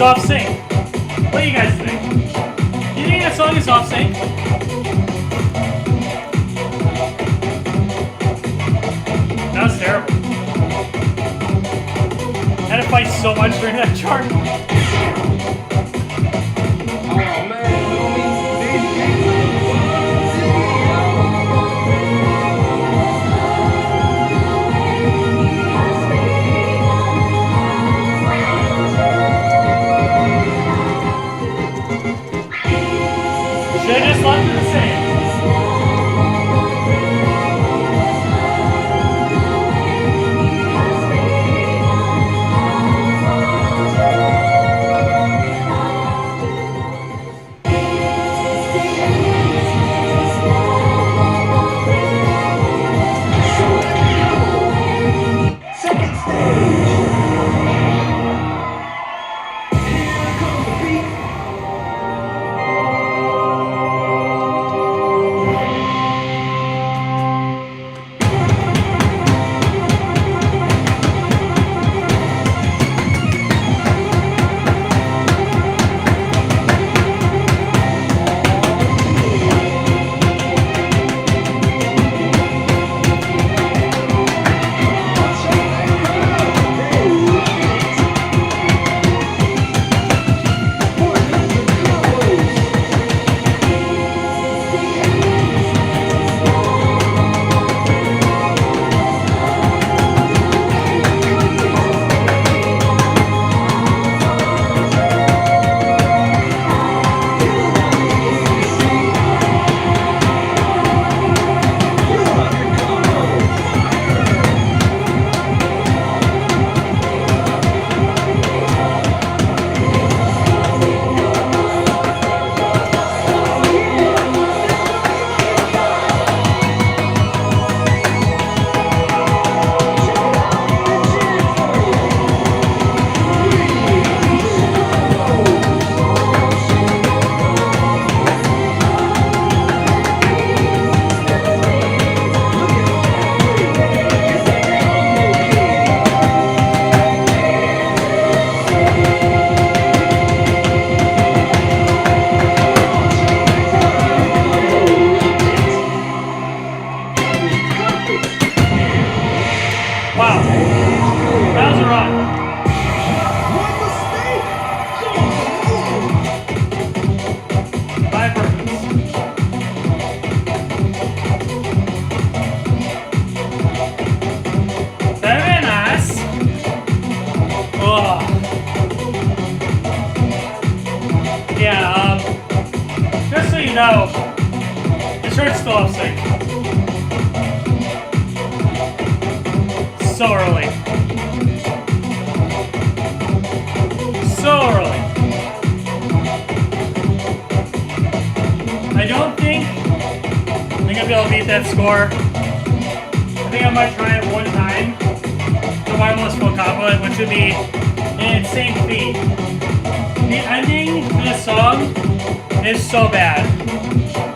off sync. What do you guys think? You think that song is off sync? That was terrible. I had to fight so much during that chart. Oh man, homie, these Should have just left it the same. second stage. Here comes the beat. Wow. That was a run. One mistake. Five perfects. Very nice. Oh. Yeah, just so you know, this shirt's still off sync. So early. So early. I don't think I'm gonna be able to beat that score. I think I might try it one time to wireless full combo it, which would be an insane feat. The ending to this song is so bad.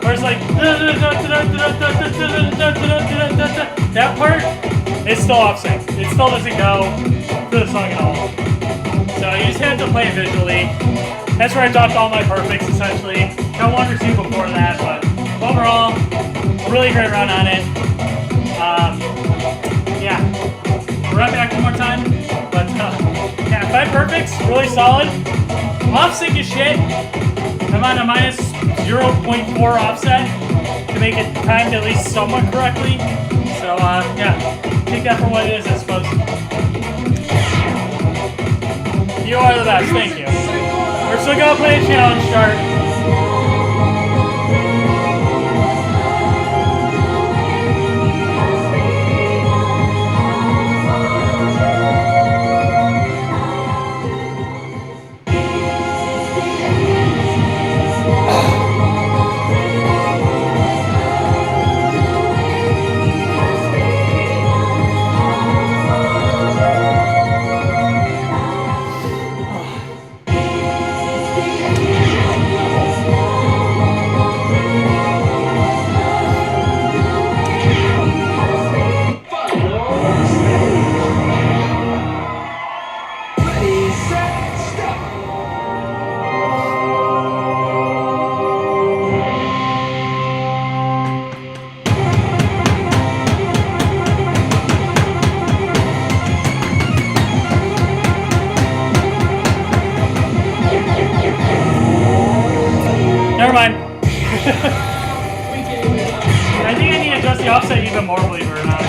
Where it's like that part is still off sync. It still doesn't go to the song at all. So you just have to play it visually. That's where I dropped all my perfects essentially. Got one or two before that, but overall, really great run on it. Yeah, we'll run back one more time. But yeah, 5 perfects, really solid. Off sync is shit. I'm on a minus 0.4 offset to make it timed at least somewhat correctly. So yeah, take that for what it is, I suppose. You are the best, thank you. We're still gonna play a challenge chart. I think I need to adjust the offset even more, believe it or not.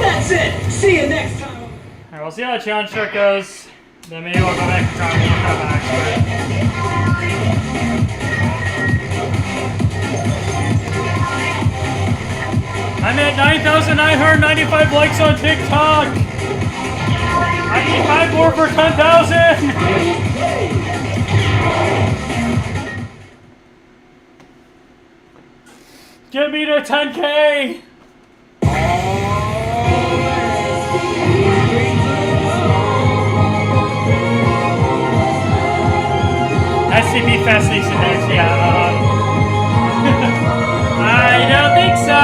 That's it. See you next time. Alright, we'll see how the challenge shirt goes. Then maybe we'll go back and try and work out an expert. I'm at 9,995 likes on TikTok. I need 5 more for 10,000. Get me to 10K. SCP Fascination Next, yeah. I don't think so.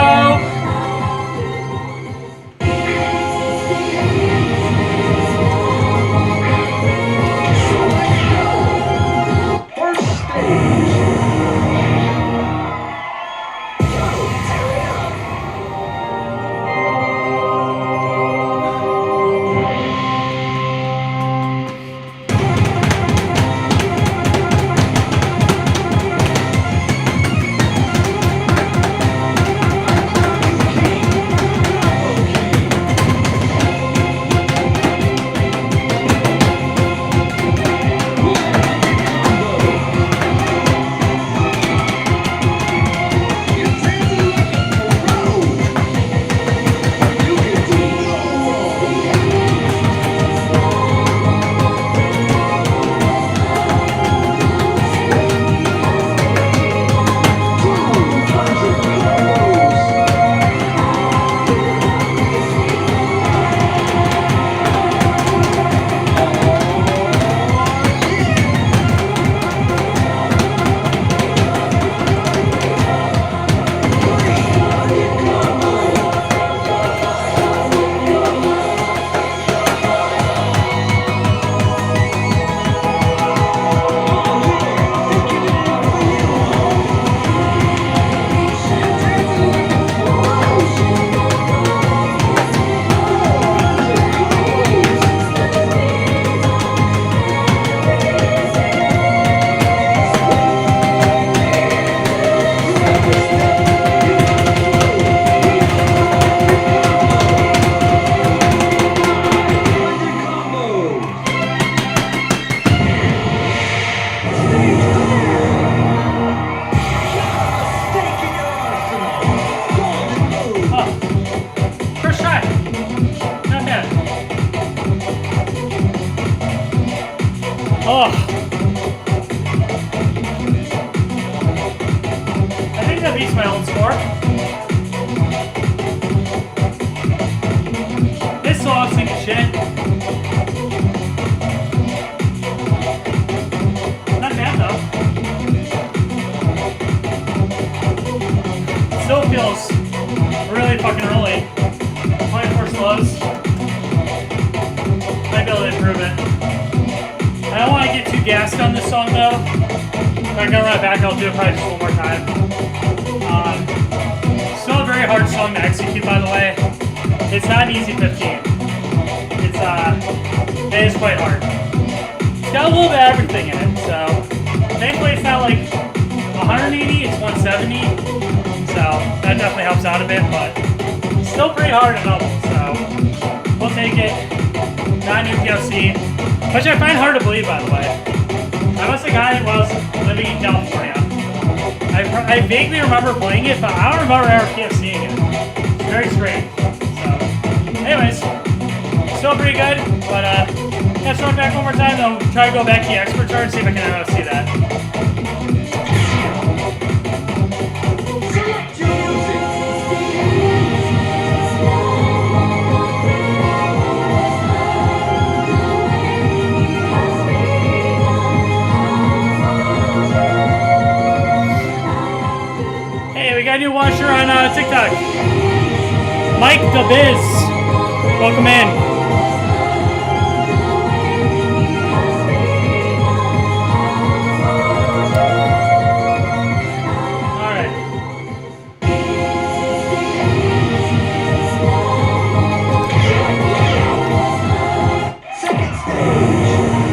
Oh. I think that beats my own score. This song's like shit. Not bad though. Still feels really fucking early. 24 slows. Might be able to improve it. I don't want to get too gassed on this song though. If I go right back, I'll do it probably just one more time. Still a very hard song to execute, by the way. It's not an easy 15. It is quite hard. It's got a little bit of everything in it, so thankfully it's not like 180, it's 170. So that definitely helps out a bit, but still pretty hard to double, so we'll take it. Not new POC. Which I find hard to believe, by the way. I was a guy who was living in California. I vaguely remember playing it, but I don't remember ever PFCing it. It's very strange. So, anyways, still pretty good, but let's run back one more time, then I'll try to go back to the expert chart and see if I can see that. Select your music. We got a new watcher on TikTok. Mike the Biz. Welcome in. Alright. Second stage.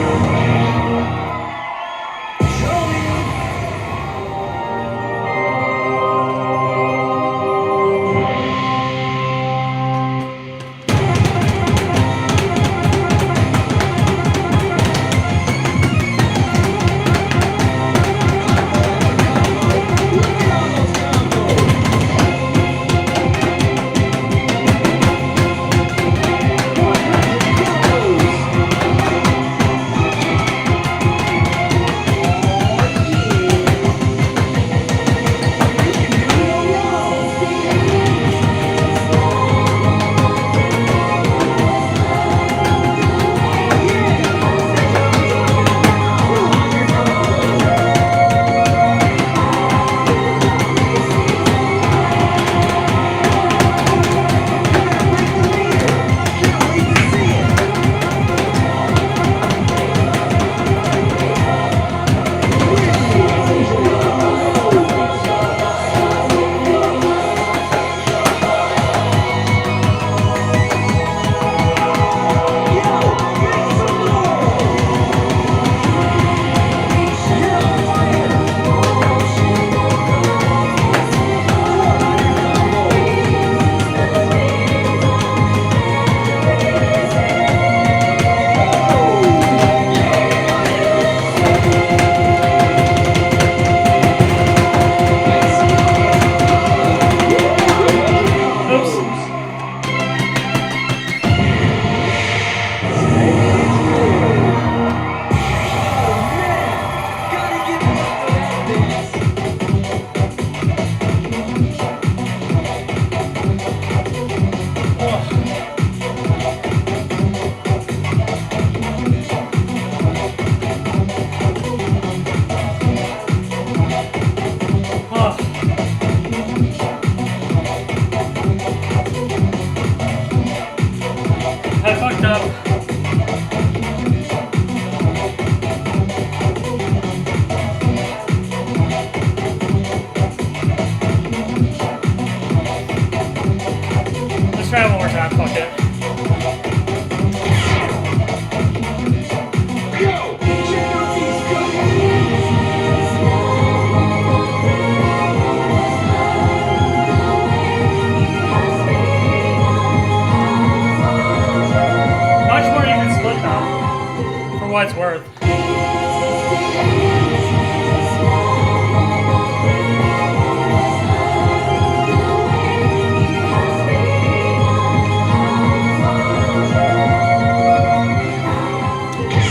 what it's worth.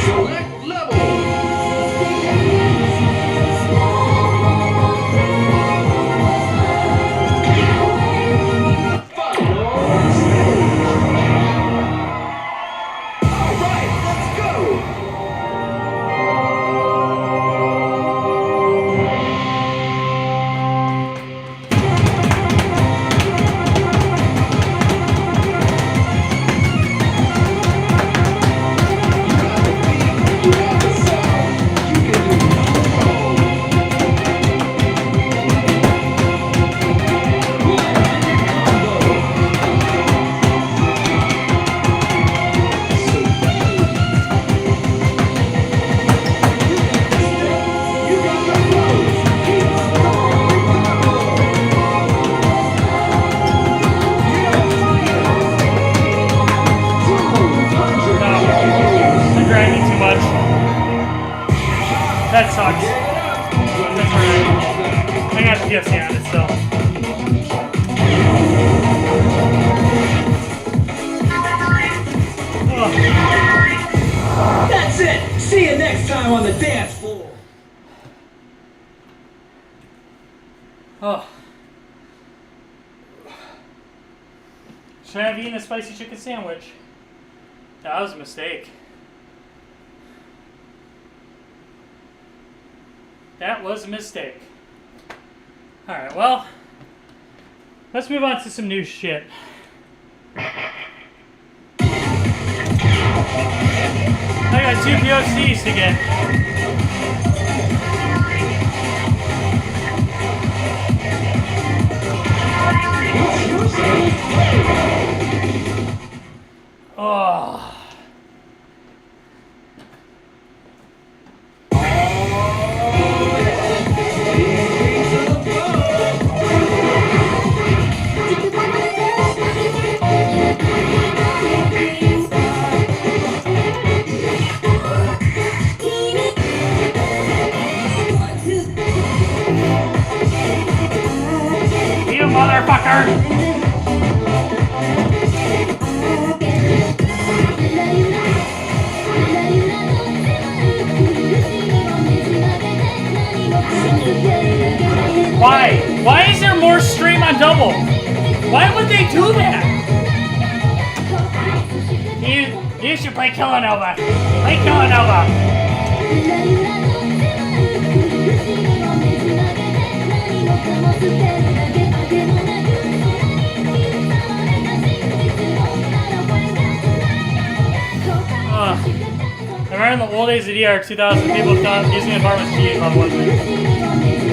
Select level. Final stage. All right, let's go. You have the sound. You can do no wrong. I'm grinding too much. That sucks. That's alright. I got the PSC on it still. Ugh. That's it. See you next time on the dance floor. Oh. Should I have eaten a spicy chicken sandwich? That was a mistake. That was a mistake. Alright, well, let's move on to some new shit. I got 2 POCs to get. Oh. You motherfucker! Why? Why is there more stream on double? Why would they do that? You should play Killanova. Play Killanova. I remember in the old days of DDR 2000, people thought using the bar was cheating, but it wasn't.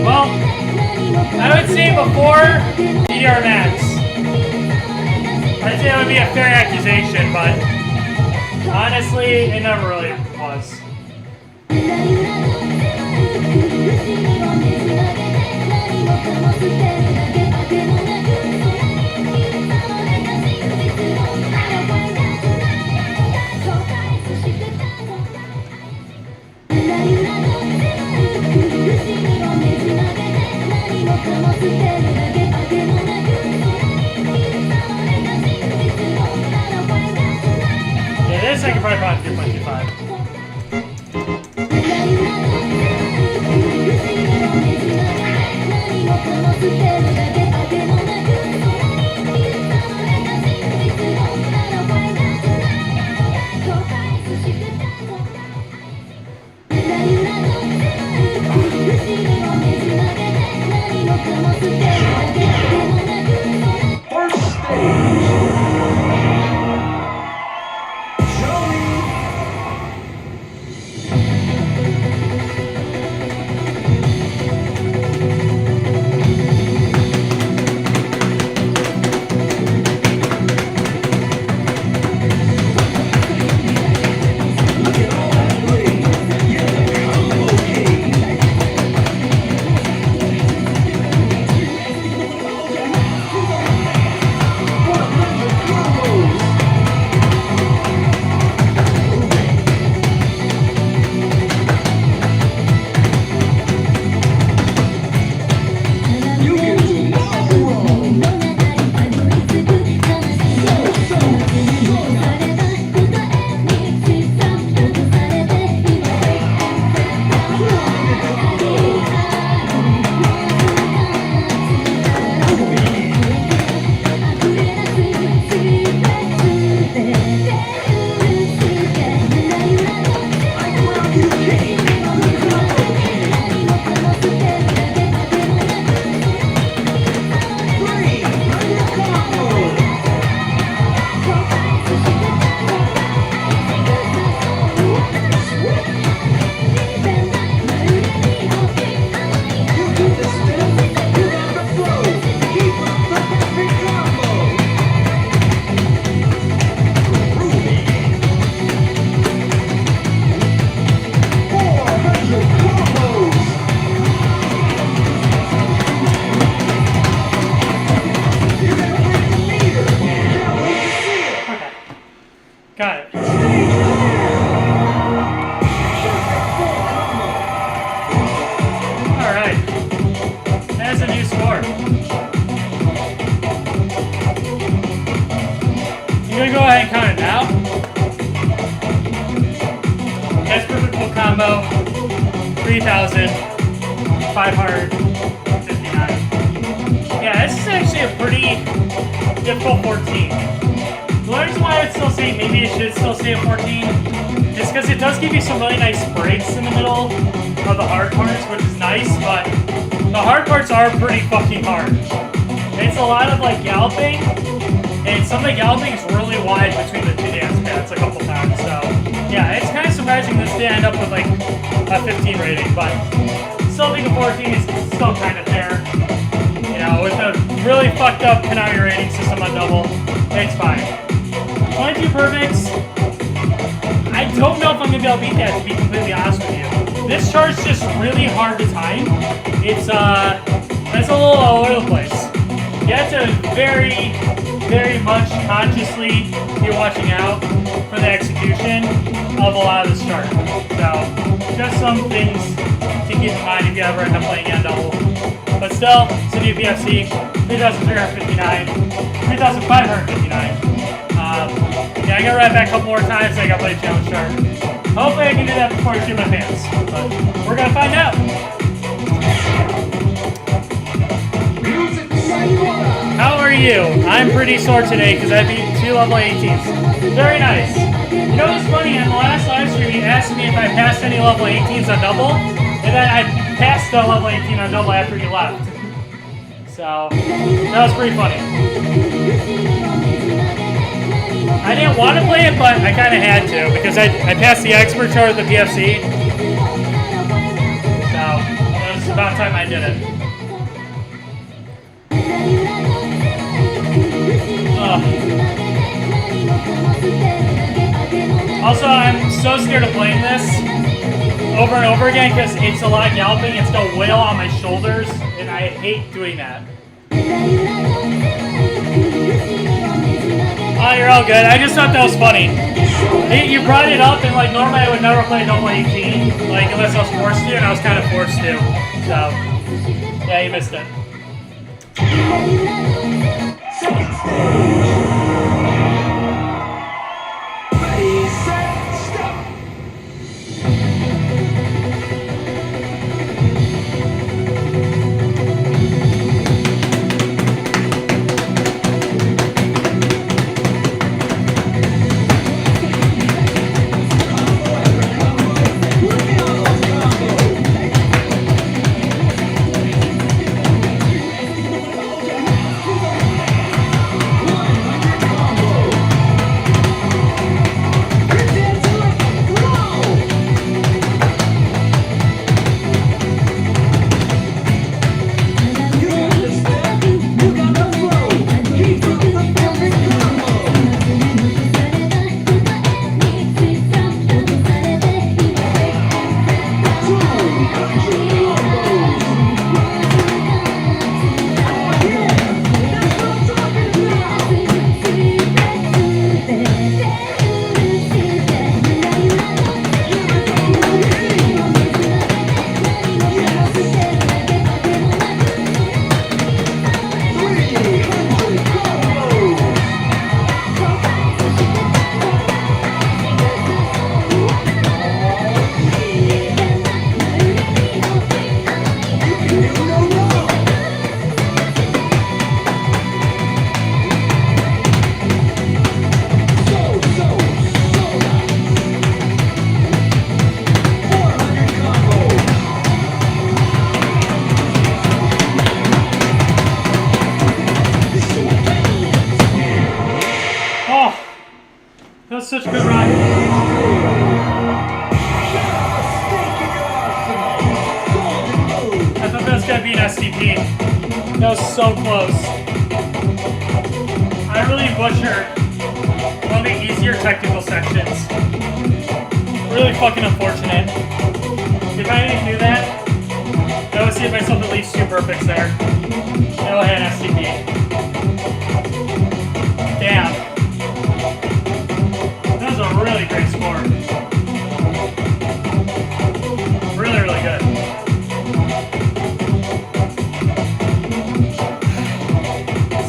Well, I would say before DDR Max. I'd say that would be a fair accusation, but honestly, it never really was. Yeah, this I can probably find 3.25. First stage. Johnny. Look at all that bling. You're the combo king. Got it. Alright. That's a new score. You gonna go ahead and count it now? That's perfect full combo. 3,559. Yeah, this is actually a pretty difficult 14. The reason why I would still say maybe it should still stay at 14 is because it does give you some really nice breaks in the middle of the hard parts, which is nice, but the hard parts are pretty fucking hard. It's a lot of like galloping, and some of the galloping is really wide between the two dance pads a couple times, so yeah, it's kind of surprising this did end up with like a 15 rating, but still think a 14 is still kind of fair. You know, with a really fucked up Konami rating system on double, it's fine. 22 perfects. I don't know if I'm gonna be able to beat that, to be completely honest with you. This chart's just really hard to time. It's a little all over the place. You have to very, very much consciously be watching out for the execution of a lot of this chart. So, just some things to keep in mind if you ever end up playing on double. But still, it's a new PFC, 3,359, 3,559. Yeah, I gotta ride back a couple more times, so I gotta play a challenge chart. Hopefully I can do that before I shoot my pants, but we're gonna find out. How are you? I'm pretty sore today because I beat 2 level 18s. Very nice. You know what's funny? In the last live stream, you asked me if I passed any level 18s on double, and then I passed the level 18 on double after you left. So, that was pretty funny. I didn't want to play it, but I kind of had to because I passed the expert chart of the PFC. So, it was about time I did it. Ugh. Also, I'm so scared of playing this over and over again because it's a lot of galloping. It's the whale on my shoulders, and I hate doing that. Oh, you're all good. I just thought that was funny. You brought it up, and like normally I would never play double 18, like unless I was forced to, and I was kind of forced to. So, yeah, you missed it. Ready, set, stop. One, SCP. That was so close. I really butchered one of the easier technical sections. Really fucking unfortunate. If I didn't do that, I would see myself at least 2 perfects there. No hit SCP. Damn. That was a really great score. Really, really good.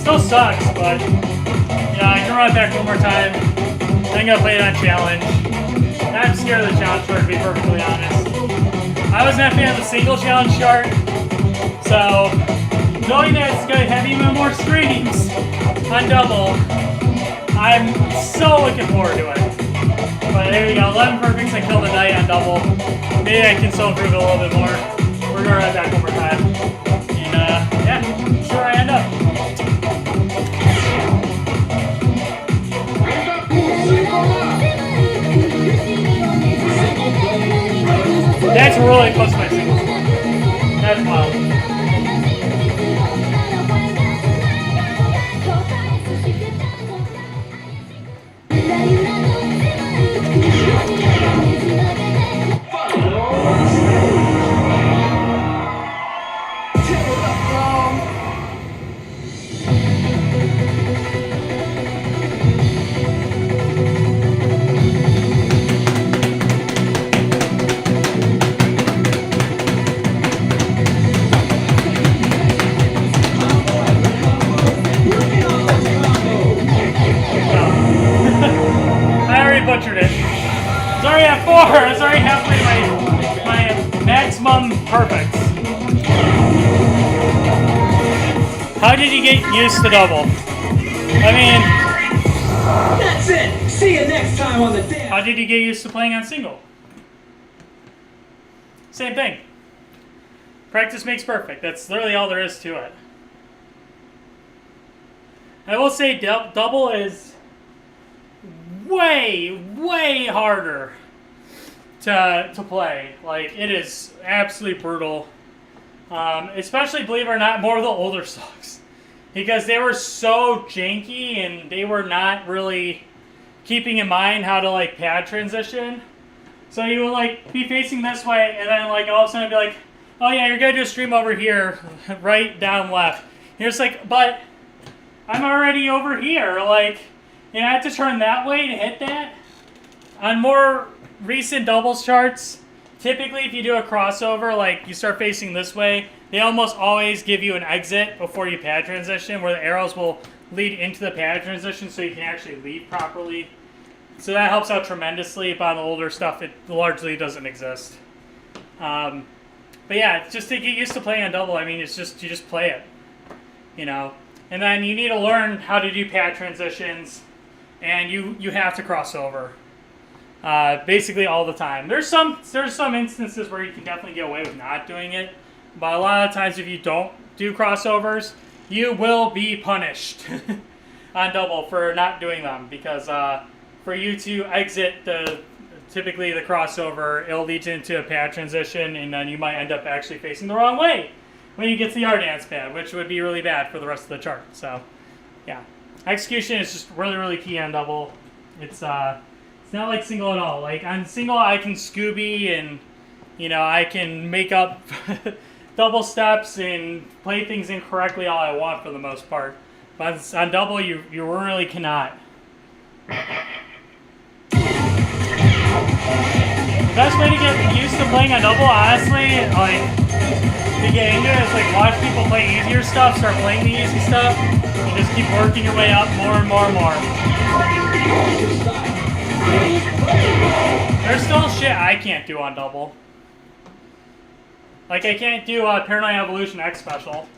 Still sucks, but yeah, I can run it back one more time. I'm gonna play it on challenge. I'm scared of the challenge chart, to be perfectly honest. I was not a fan of the single challenge chart, so knowing that it's gonna have even more streams on double, I'm so looking forward to it. But there you go, 11 perfects and kill the night on double. Maybe I can still improve it a little bit more. We're gonna run it back one more time. And yeah, see where I end up. That's really close to my single score. That's wild. Butchered it. It's already at 4. It's already halfway my maximum perfects. How did you get used to double? I mean, That's it. See you next time on the damn. how did you get used to playing on single? Same thing. Practice makes perfect. That's literally all there is to it. I will say double is way harder to play. Like, it is absolutely brutal. Especially, believe it or not, more of the older songs. Because they were so janky and they were not really keeping in mind how to, like, pad transition. So you would, like, be facing this way and then, like, all of a sudden be like, oh yeah, you're gonna do a stream over here, right, down, left. You're just like, but I'm already over here, like, and I have to turn that way to hit that? On more recent doubles charts, typically if you do a crossover, like you start facing this way, they almost always give you an exit before you pad transition, where the arrows will lead into the pad transition so you can actually leave properly. So that helps out tremendously, but on the older stuff, it largely doesn't exist. But yeah, just to get used to playing on double, I mean, it's just, you just play it, you know? And then you need to learn how to do pad transitions, and you have to cross over basically all the time. There's some instances where you can definitely get away with not doing it, but a lot of times if you don't do crossovers, you will be punished on double for not doing them, because for you to exit typically the crossover, it'll lead you into a pad transition, and then you might end up actually facing the wrong way when you get to the R-dance pad, which would be really bad for the rest of the chart. So, yeah. Execution is just really key on double. It's not like single at all. Like, on single, I can Scooby and, you know, I can make up double steps and play things incorrectly all I want for the most part. But on double, you really cannot. The best way to get used to playing on double, honestly, like, to get into it is, like, watch people play easier stuff, start playing the easy stuff, and just keep working your way up more and more and more. There's still shit I can't do on double. Like, I can't do Paranoid Evolution X Special.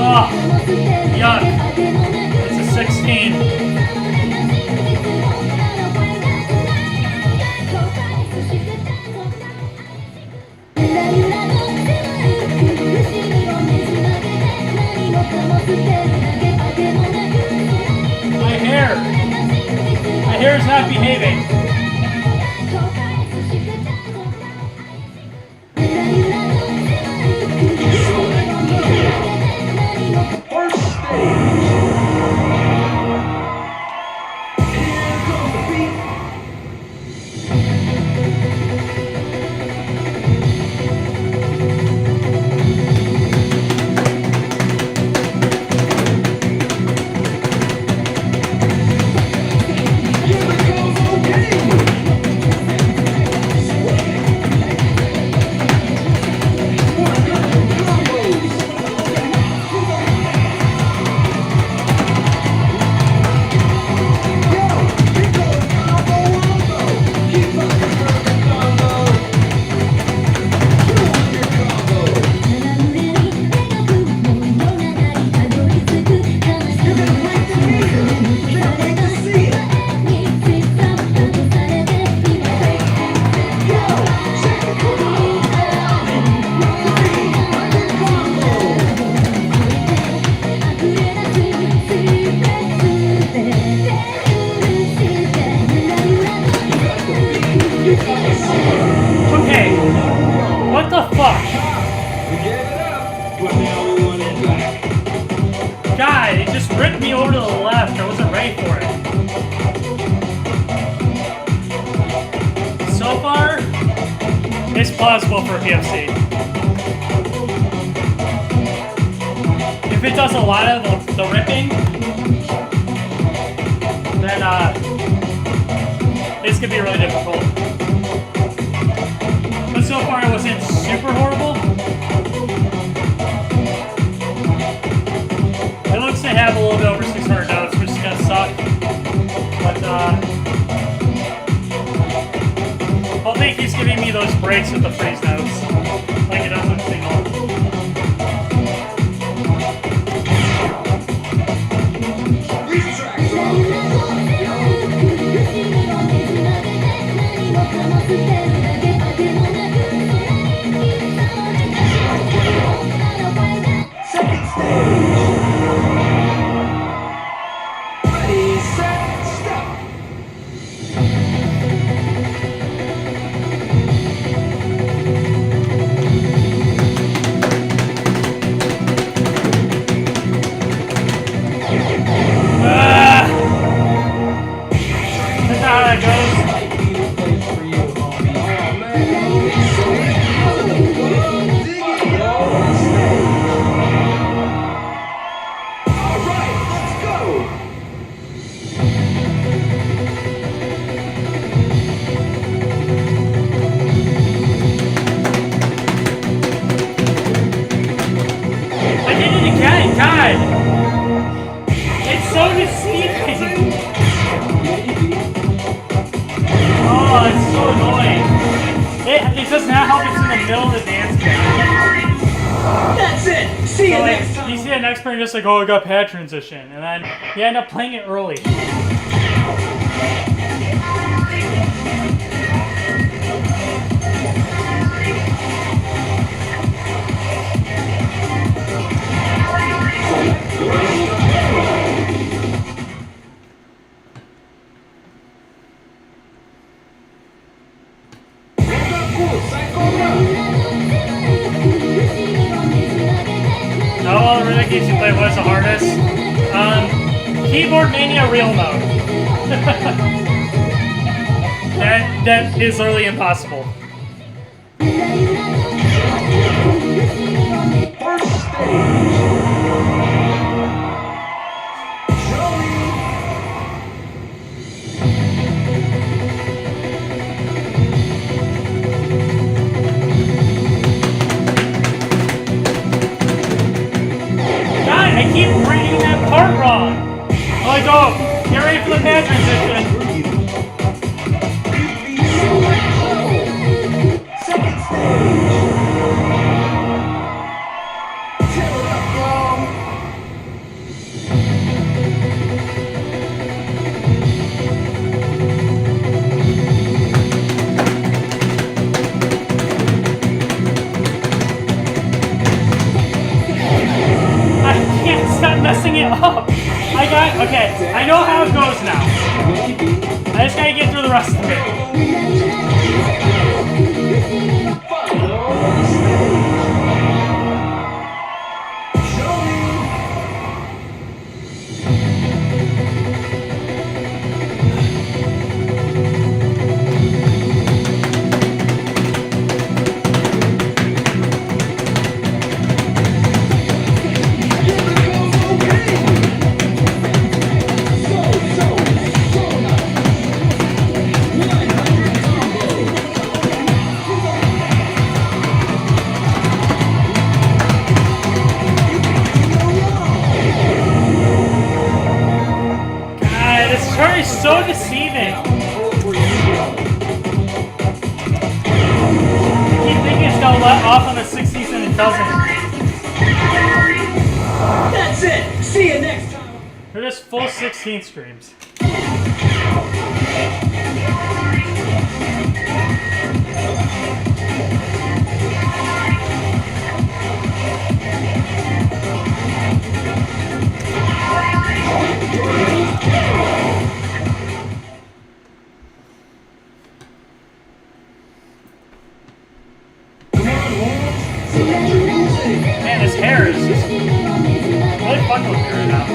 Oh, yuck. It's a 16. My hair is not behaving. Here the combo game. Okay. What the fuck? We gave it up, but now we want it back. God, it just ripped me over to the left. I wasn't ready for it. So far, it's plausible for a PFC. If it does a lot of the ripping, then it's gonna be really difficult. But so far, it wasn't super horrible. It looks to have a little bit over 600 notes, which is gonna suck. But hopefully it keeps giving me those breaks with the freeze notes, like it does with single. Second stage. Ready, set, stop. That's not how that goes. Might be the place for you, homie. Oh, man. Dig it on stage. All right, let's go. I did it again, God! It's so deceiving! Oh, it's so annoying. It does not help it's in the middle of the dance game. That's it. See you So, like, next time. you see the next part, you're just like, oh, I got pad transition. And then you end up playing it early. Not all the rhythm games you play was the hardest. Keyboard Mania Real Mode. that is literally impossible. First stage. Joey. God, I keep reading that part wrong. I'm like, oh, get ready for the pad transition. Second stage. Tear it up, bro. I can't stop messing it up. Okay, I know how it goes now. I just gotta get through the rest of it. Final stage. Joey. Hey. Over you go. I keep thinking it's gonna let off on the 16th and it doesn't. That's it. See you next time. They're just full 16 streams. Man, his hair is just really fucking with me right now.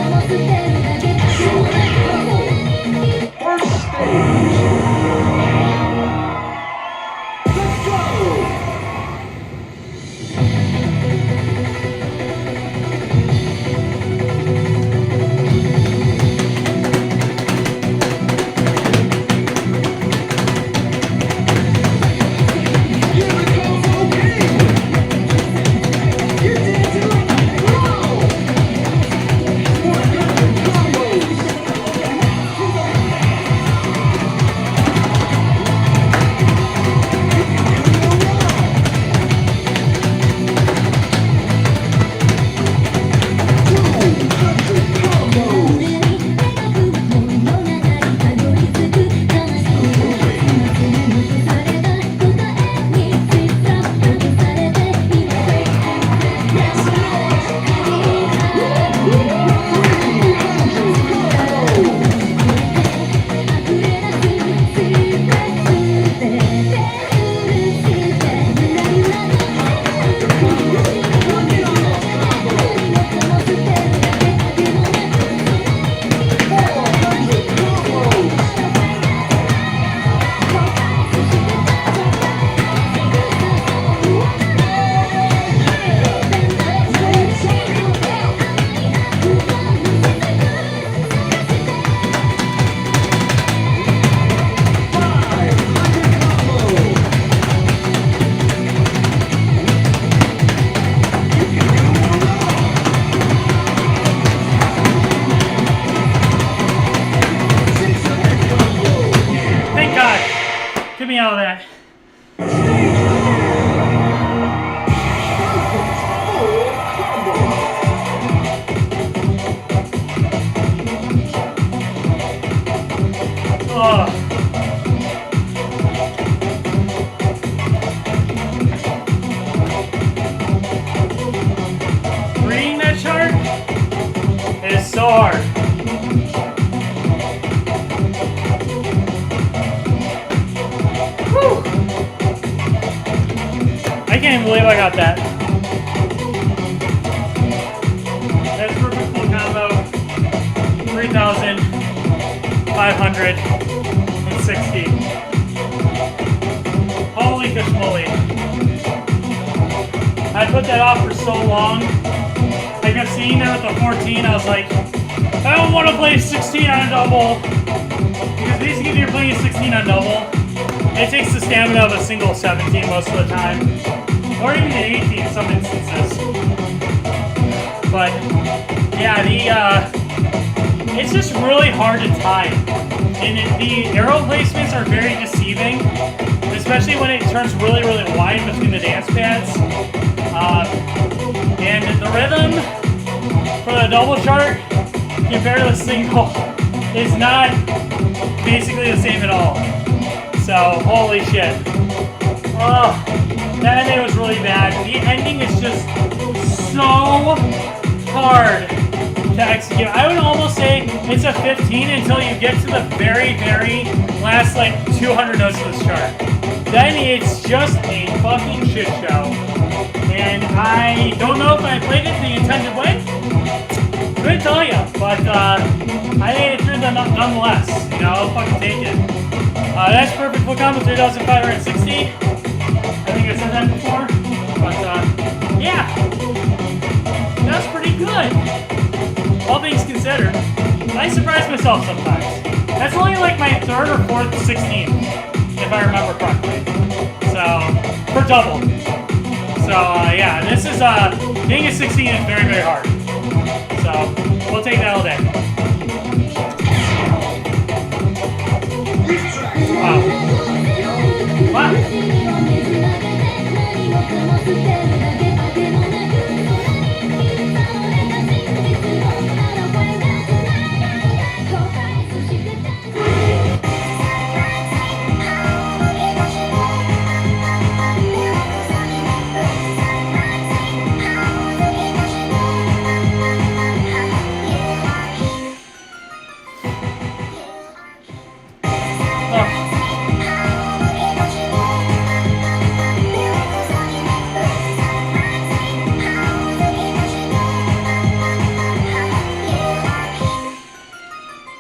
First stage. Let's go. Here we go, okay. You're dancing like a pro. 100 combos. Thank God. Get me out of that. Oh. Reading that chart is so hard. Whew. I can't even believe I got that. That's perfect full combo. 3,560. Holy kashmoli. I put that off for so long. I kept seeing there with the 14. I was like, I don't want to play 16 on a double. Because basically if you're playing a 16 on double, it takes the stamina of a single 17 most of the time. Or even an 18 in some instances. But yeah, it's just really hard to time. And the arrow placements are very deceiving, especially when it turns really, really wide between the dance pads. And the rhythm for the double chart compared to the single is not basically the same at all. So, holy shit. Oh, that ending was really bad. The ending is just so hard to execute. I would almost say it's a 15 until you get to the very, very last, like, 200 notes of this chart. Then it's just a fucking shit show. And I don't know if I played it the intended way. Couldn't tell you, but I made it through nonetheless. You know, I'll fucking take it. That's perfect full combo, 3,560. I think I said that before. But, yeah. That's pretty good. All things considered. I surprise myself sometimes. That's only like my third or fourth 16, if I remember correctly. So, for double. So, yeah, this is, being a 16 is very, very hard. So, we'll take that all day.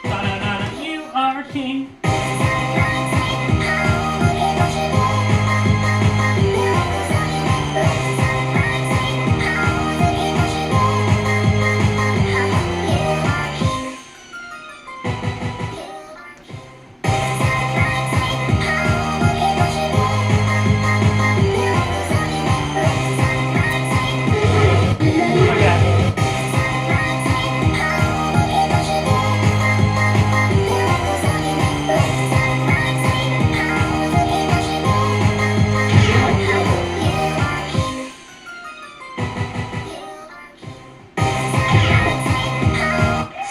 Da-da-da-da, you are king. Okay.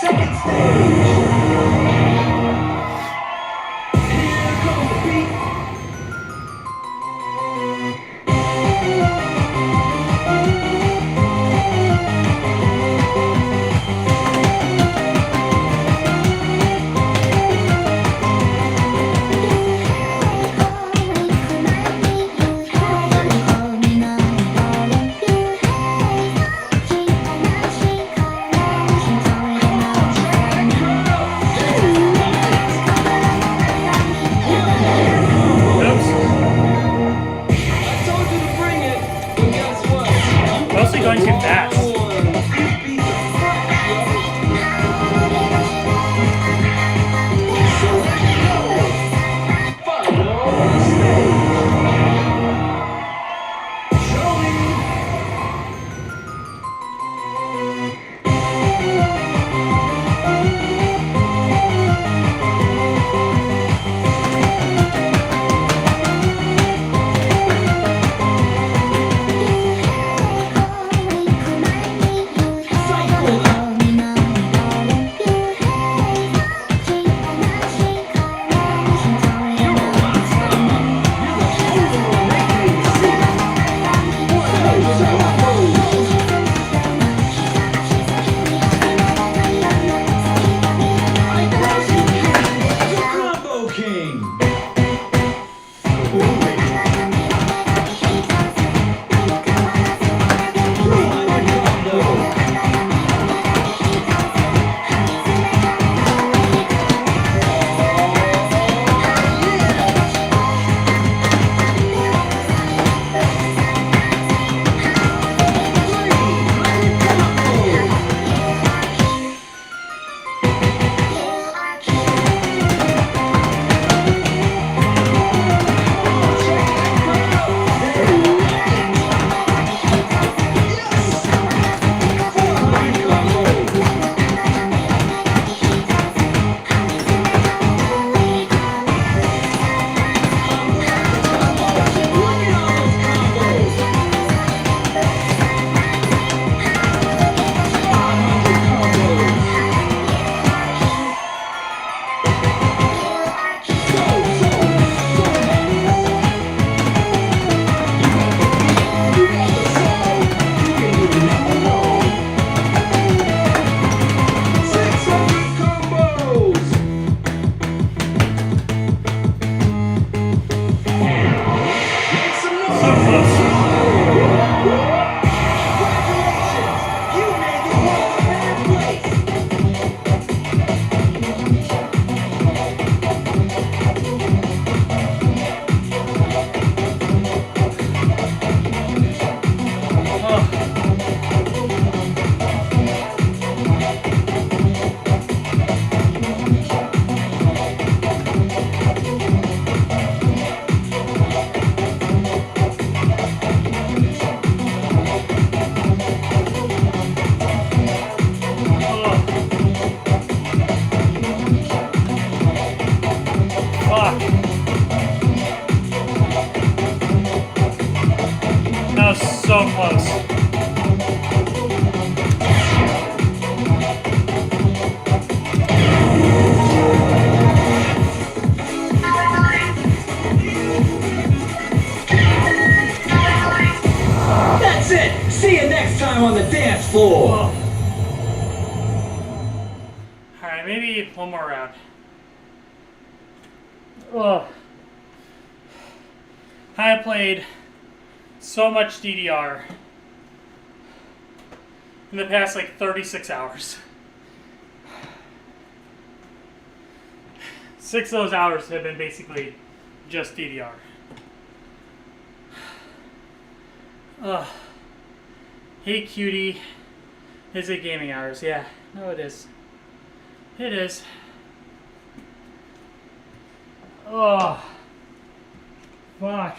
Second stage. Here comes the beat. Oops. I told you to bring it, but guess what? Mostly going too fast. These beats are fresh, yo. So let's go. Final stage. Show me. Combo King. so close. That's it! See you next time on the dance floor! Alright, maybe one more round. Ugh. I played so much DDR in the past like 36 hours. 6 of those hours have been basically just DDR. Ugh. Hey cutie. Is it gaming hours? Yeah. No, it is. It is. Oh. Fuck.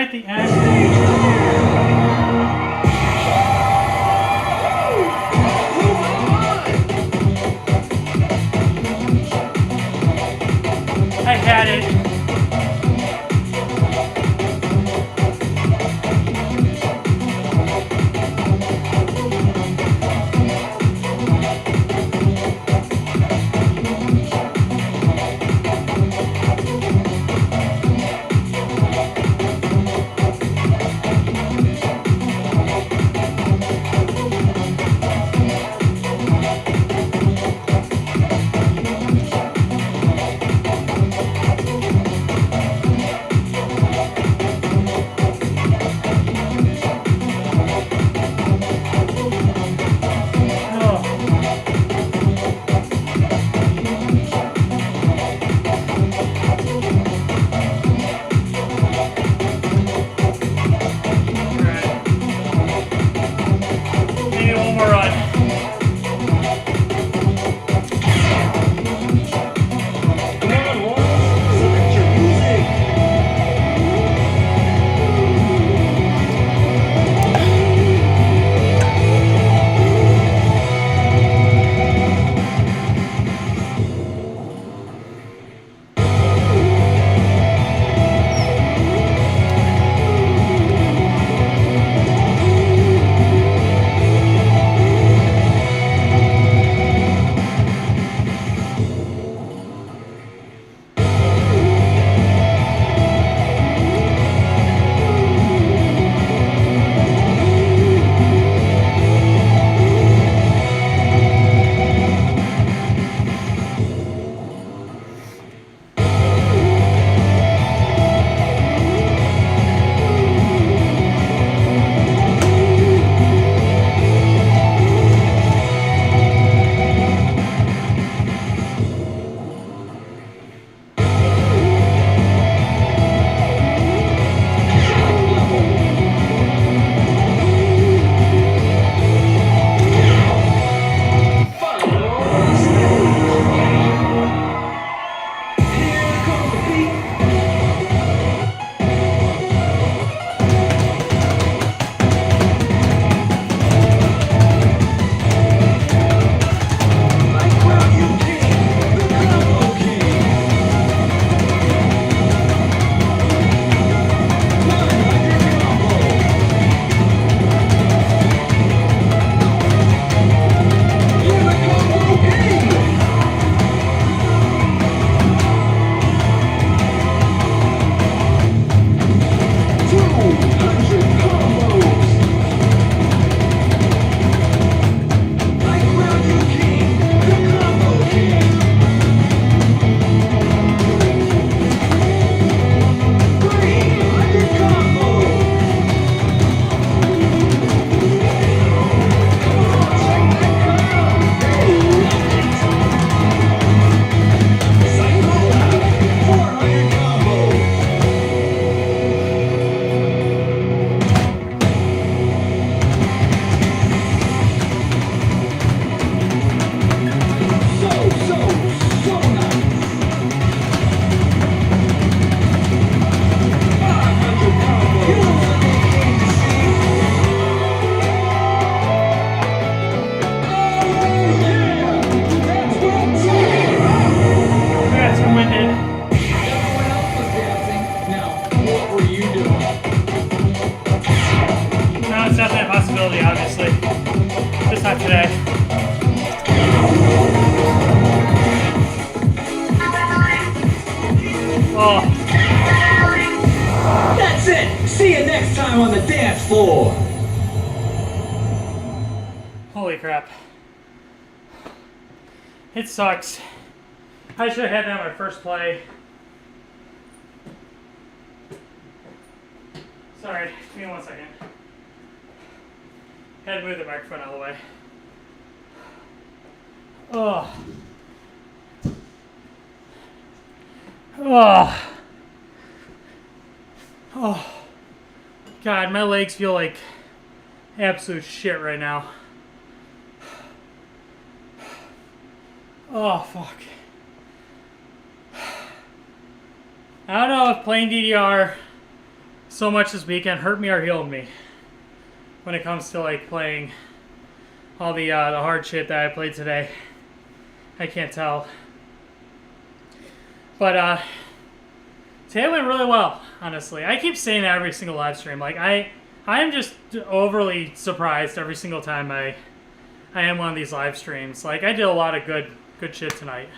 at the end. I had it. not today. Oh. That's it! See you next time on the dance floor! Holy crap. It sucks. I should have had that on my first play. Sorry, give me 1 second. Had to move the microphone out of the way. Oh. Oh. Oh. God, my legs feel like absolute shit right now. Oh, fuck. I don't know if playing DDR so much this weekend hurt me or healed me when it comes to like playing all the hard shit that I played today. I can't tell. But today went really well, honestly. I keep saying that every single live stream. Like I am just overly surprised every single time I am one of these live streams. Like I did a lot of good shit tonight.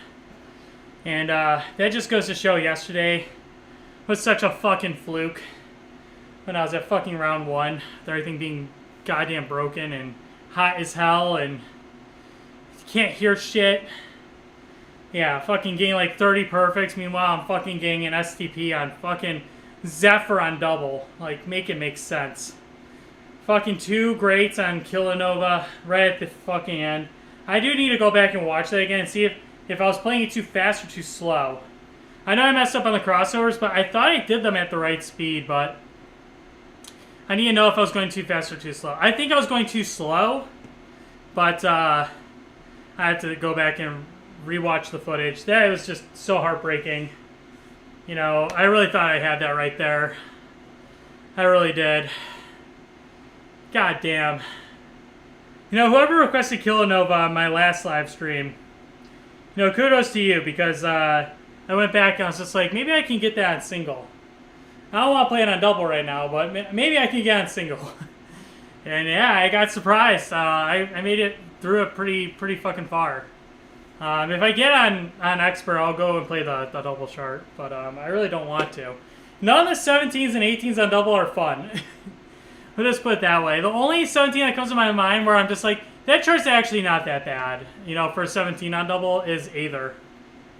And that just goes to show yesterday was such a fucking fluke when I was at fucking round 1, with everything being goddamn broken and hot as hell and can't hear shit. Yeah, fucking getting like 30 perfects. Meanwhile, I'm fucking getting an STP on fucking Zephyr on double. Like, make it make sense. Fucking 2 greats on Killanova right at the fucking end. I do need to go back and watch that again and see if I was playing it too fast or too slow. I know I messed up on the crossovers, but I thought I did them at the right speed, but I need to know if I was going too fast or too slow. I think I was going too slow, but I had to go back and rewatch the footage. That was just so heartbreaking. You know, I really thought I had that right there. I really did. God damn. You know, whoever requested Killanova on my last live stream, you know, kudos to you, because I went back and I was just like, maybe I can get that on single. I don't want to play it on double right now, but maybe I can get on single. And yeah, I got surprised. I made it through it pretty fucking far. If I get on expert, I'll go and play the double chart, but I really don't want to. None of the 17s and 18s on double are fun. We'll just put it that way. The only 17 that comes to my mind where I'm just like, that chart's actually not that bad, you know, for 17 on double is Aether.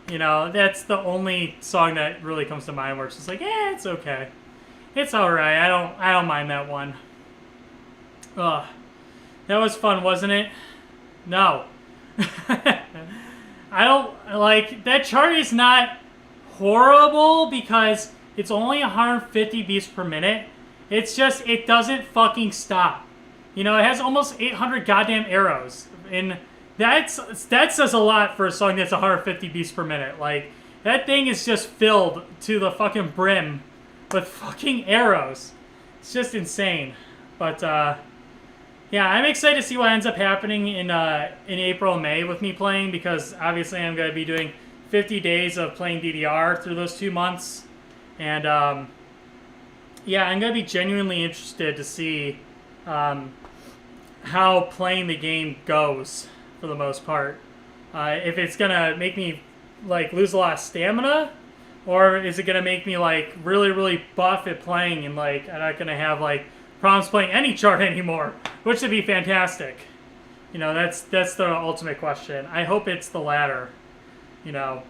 You know, that's the only song that really comes to mind where it's just like, yeah, it's okay. It's alright. I don't mind that one. Ugh. That was fun, wasn't it? No. I don't, like, that chart is not horrible because it's only 150 beats per minute. It's just, it doesn't fucking stop. You know, it has almost 800 goddamn arrows. And that says a lot for a song that's 150 beats per minute. Like, that thing is just filled to the fucking brim with fucking arrows. It's just insane. But, yeah, I'm excited to see what ends up happening in April and May with me playing, because obviously I'm going to be doing 50 days of playing DDR through those 2 months. And, yeah, I'm going to be genuinely interested to see how playing the game goes, for the most part. If it's going to make me, like, lose a lot of stamina, or is it going to make me, like, really buff at playing and, like, I'm not going to have, like, problems playing any chart anymore, which would be fantastic. You know, that's the ultimate question. I hope it's the latter, you know.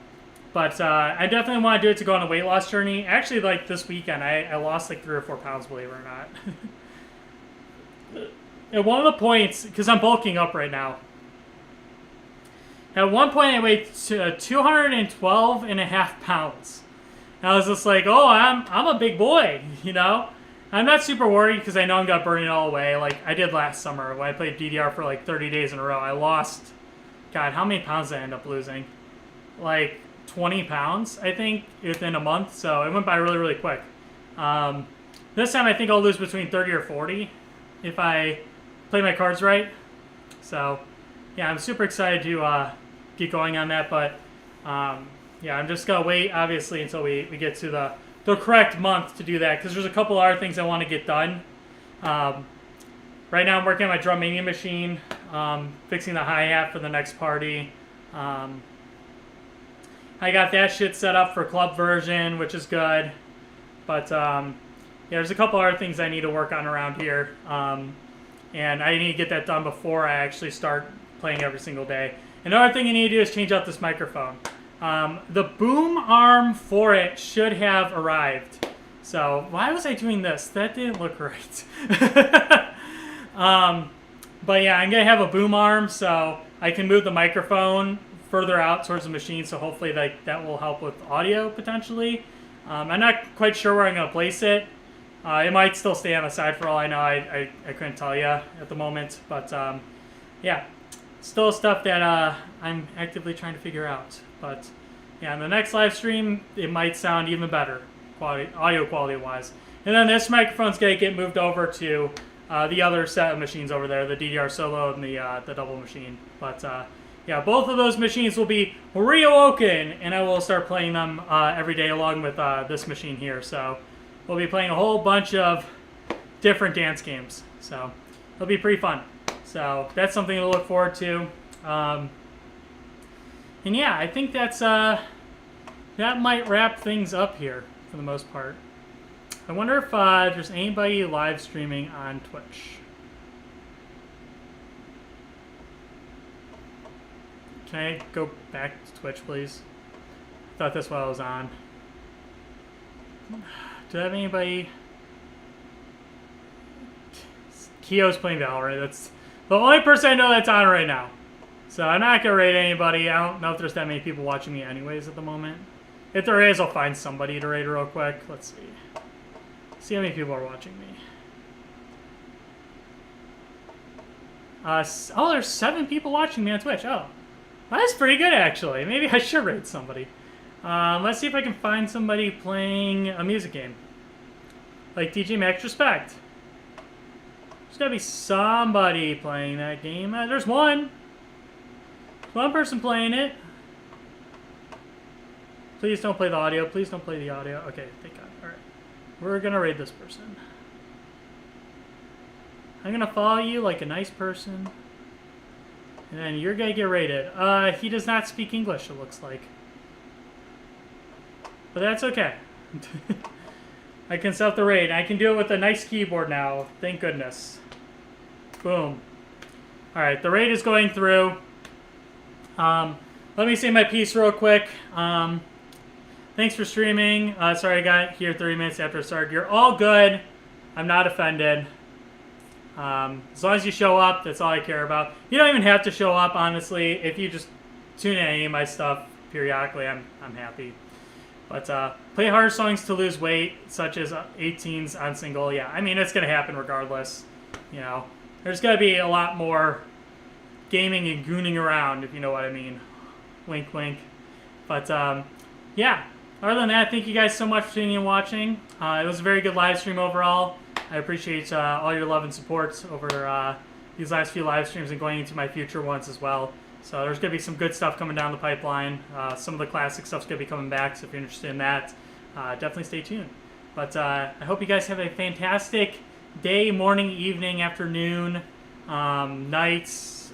But I definitely want to do it to go on a weight loss journey. Actually, like, this weekend, I lost, like, 3 or 4 pounds, believe it or not. At one of the points, because I'm bulking up right now, at one point I weighed 212 and a half pounds. And I was just like, oh, I'm a big boy, you know? I'm not super worried because I know I'm going to burn it all away like I did last summer when I played DDR for like 30 days in a row. I lost, God, how many pounds did I end up losing? Like 20 pounds, I think, within a month. So it went by really quick. This time I think I'll lose between 30 or 40 if I play my cards right. So, yeah, I'm super excited to get going on that. But, yeah, I'm just going to wait, obviously, until we get to the correct month to do that, because there's a couple other things I want to get done. Right now I'm working on my drum mania machine, fixing the hi-hat for the next party. I got that shit set up for club version, which is good. But yeah, there's a couple other things I need to work on around here. And I need to get that done before I actually start playing every single day. Another thing I need to do is change out this microphone. The boom arm for it should have arrived. So, why was I doing this? That didn't look right. But yeah, I'm going to have a boom arm so I can move the microphone further out towards the machine, so hopefully that will help with audio, potentially. I'm not quite sure where I'm going to place it. It might still stay on the side for all I know. I couldn't tell you at the moment. But, yeah, still stuff that I'm actively trying to figure out. But yeah, in the next live stream, it might sound even better, audio quality wise. And then this microphone's going to get moved over to the other set of machines over there, the DDR Solo and the double machine. But yeah, both of those machines will be reawoken, and I will start playing them every day along with this machine here. So we'll be playing a whole bunch of different dance games. So it'll be pretty fun. So that's something to look forward to. And yeah, I think that's that might wrap things up here for the most part. I wonder if there's anybody live streaming on Twitch. Can I go back to Twitch, please? I thought that's what I was on. Do I have anybody? Kio's playing Valorant. That's the only person I know that's on right now. So I'm not going to raid anybody. I don't know if there's that many people watching me anyways at the moment. If there is, I'll find somebody to raid real quick. Let's see. See how many people are watching me. Oh, there's 7 people watching me on Twitch. Oh, that's pretty good, actually. Maybe I should raid somebody. Let's see if I can find somebody playing a music game. Like DJ Max Respect. There's gotta be somebody playing that game. There's one. There's one person playing it. Please don't play the audio. Please don't play the audio. Okay, thank God. Alright. We're gonna raid this person. I'm gonna follow you like a nice person. And then you're gonna get raided. He does not speak English, it looks like. But that's okay. I can set the raid. I can do it with a nice keyboard now. Thank goodness. Boom. Alright, the raid is going through. Let me say my piece real quick. Thanks for streaming. Sorry I got here 30 minutes after it started. You're all good. I'm not offended. As long as you show up, that's all I care about. You don't even have to show up, honestly. If you just tune in any of my stuff periodically, I'm happy. But play harder songs to lose weight, such as 18s on single. Yeah, I mean, it's going to happen regardless. You know, there's going to be a lot more gaming and gooning around, if you know what I mean. Wink, wink. But yeah, other than that, thank you guys so much for tuning in and watching. It was a very good live stream overall. I appreciate all your love and support over these last few live streams and going into my future ones as well. So there's going to be some good stuff coming down the pipeline. Some of the classic stuff's going to be coming back, so if you're interested in that, definitely stay tuned. But I hope you guys have a fantastic day, morning, evening, afternoon, nights,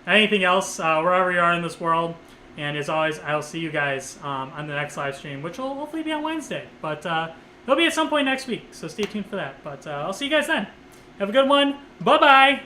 anything else, wherever you are in this world. And as always, I'll see you guys on the next live stream, which will hopefully be on Wednesday. But it'll be at some point next week, so stay tuned for that. But I'll see you guys then. Have a good one. Bye-bye.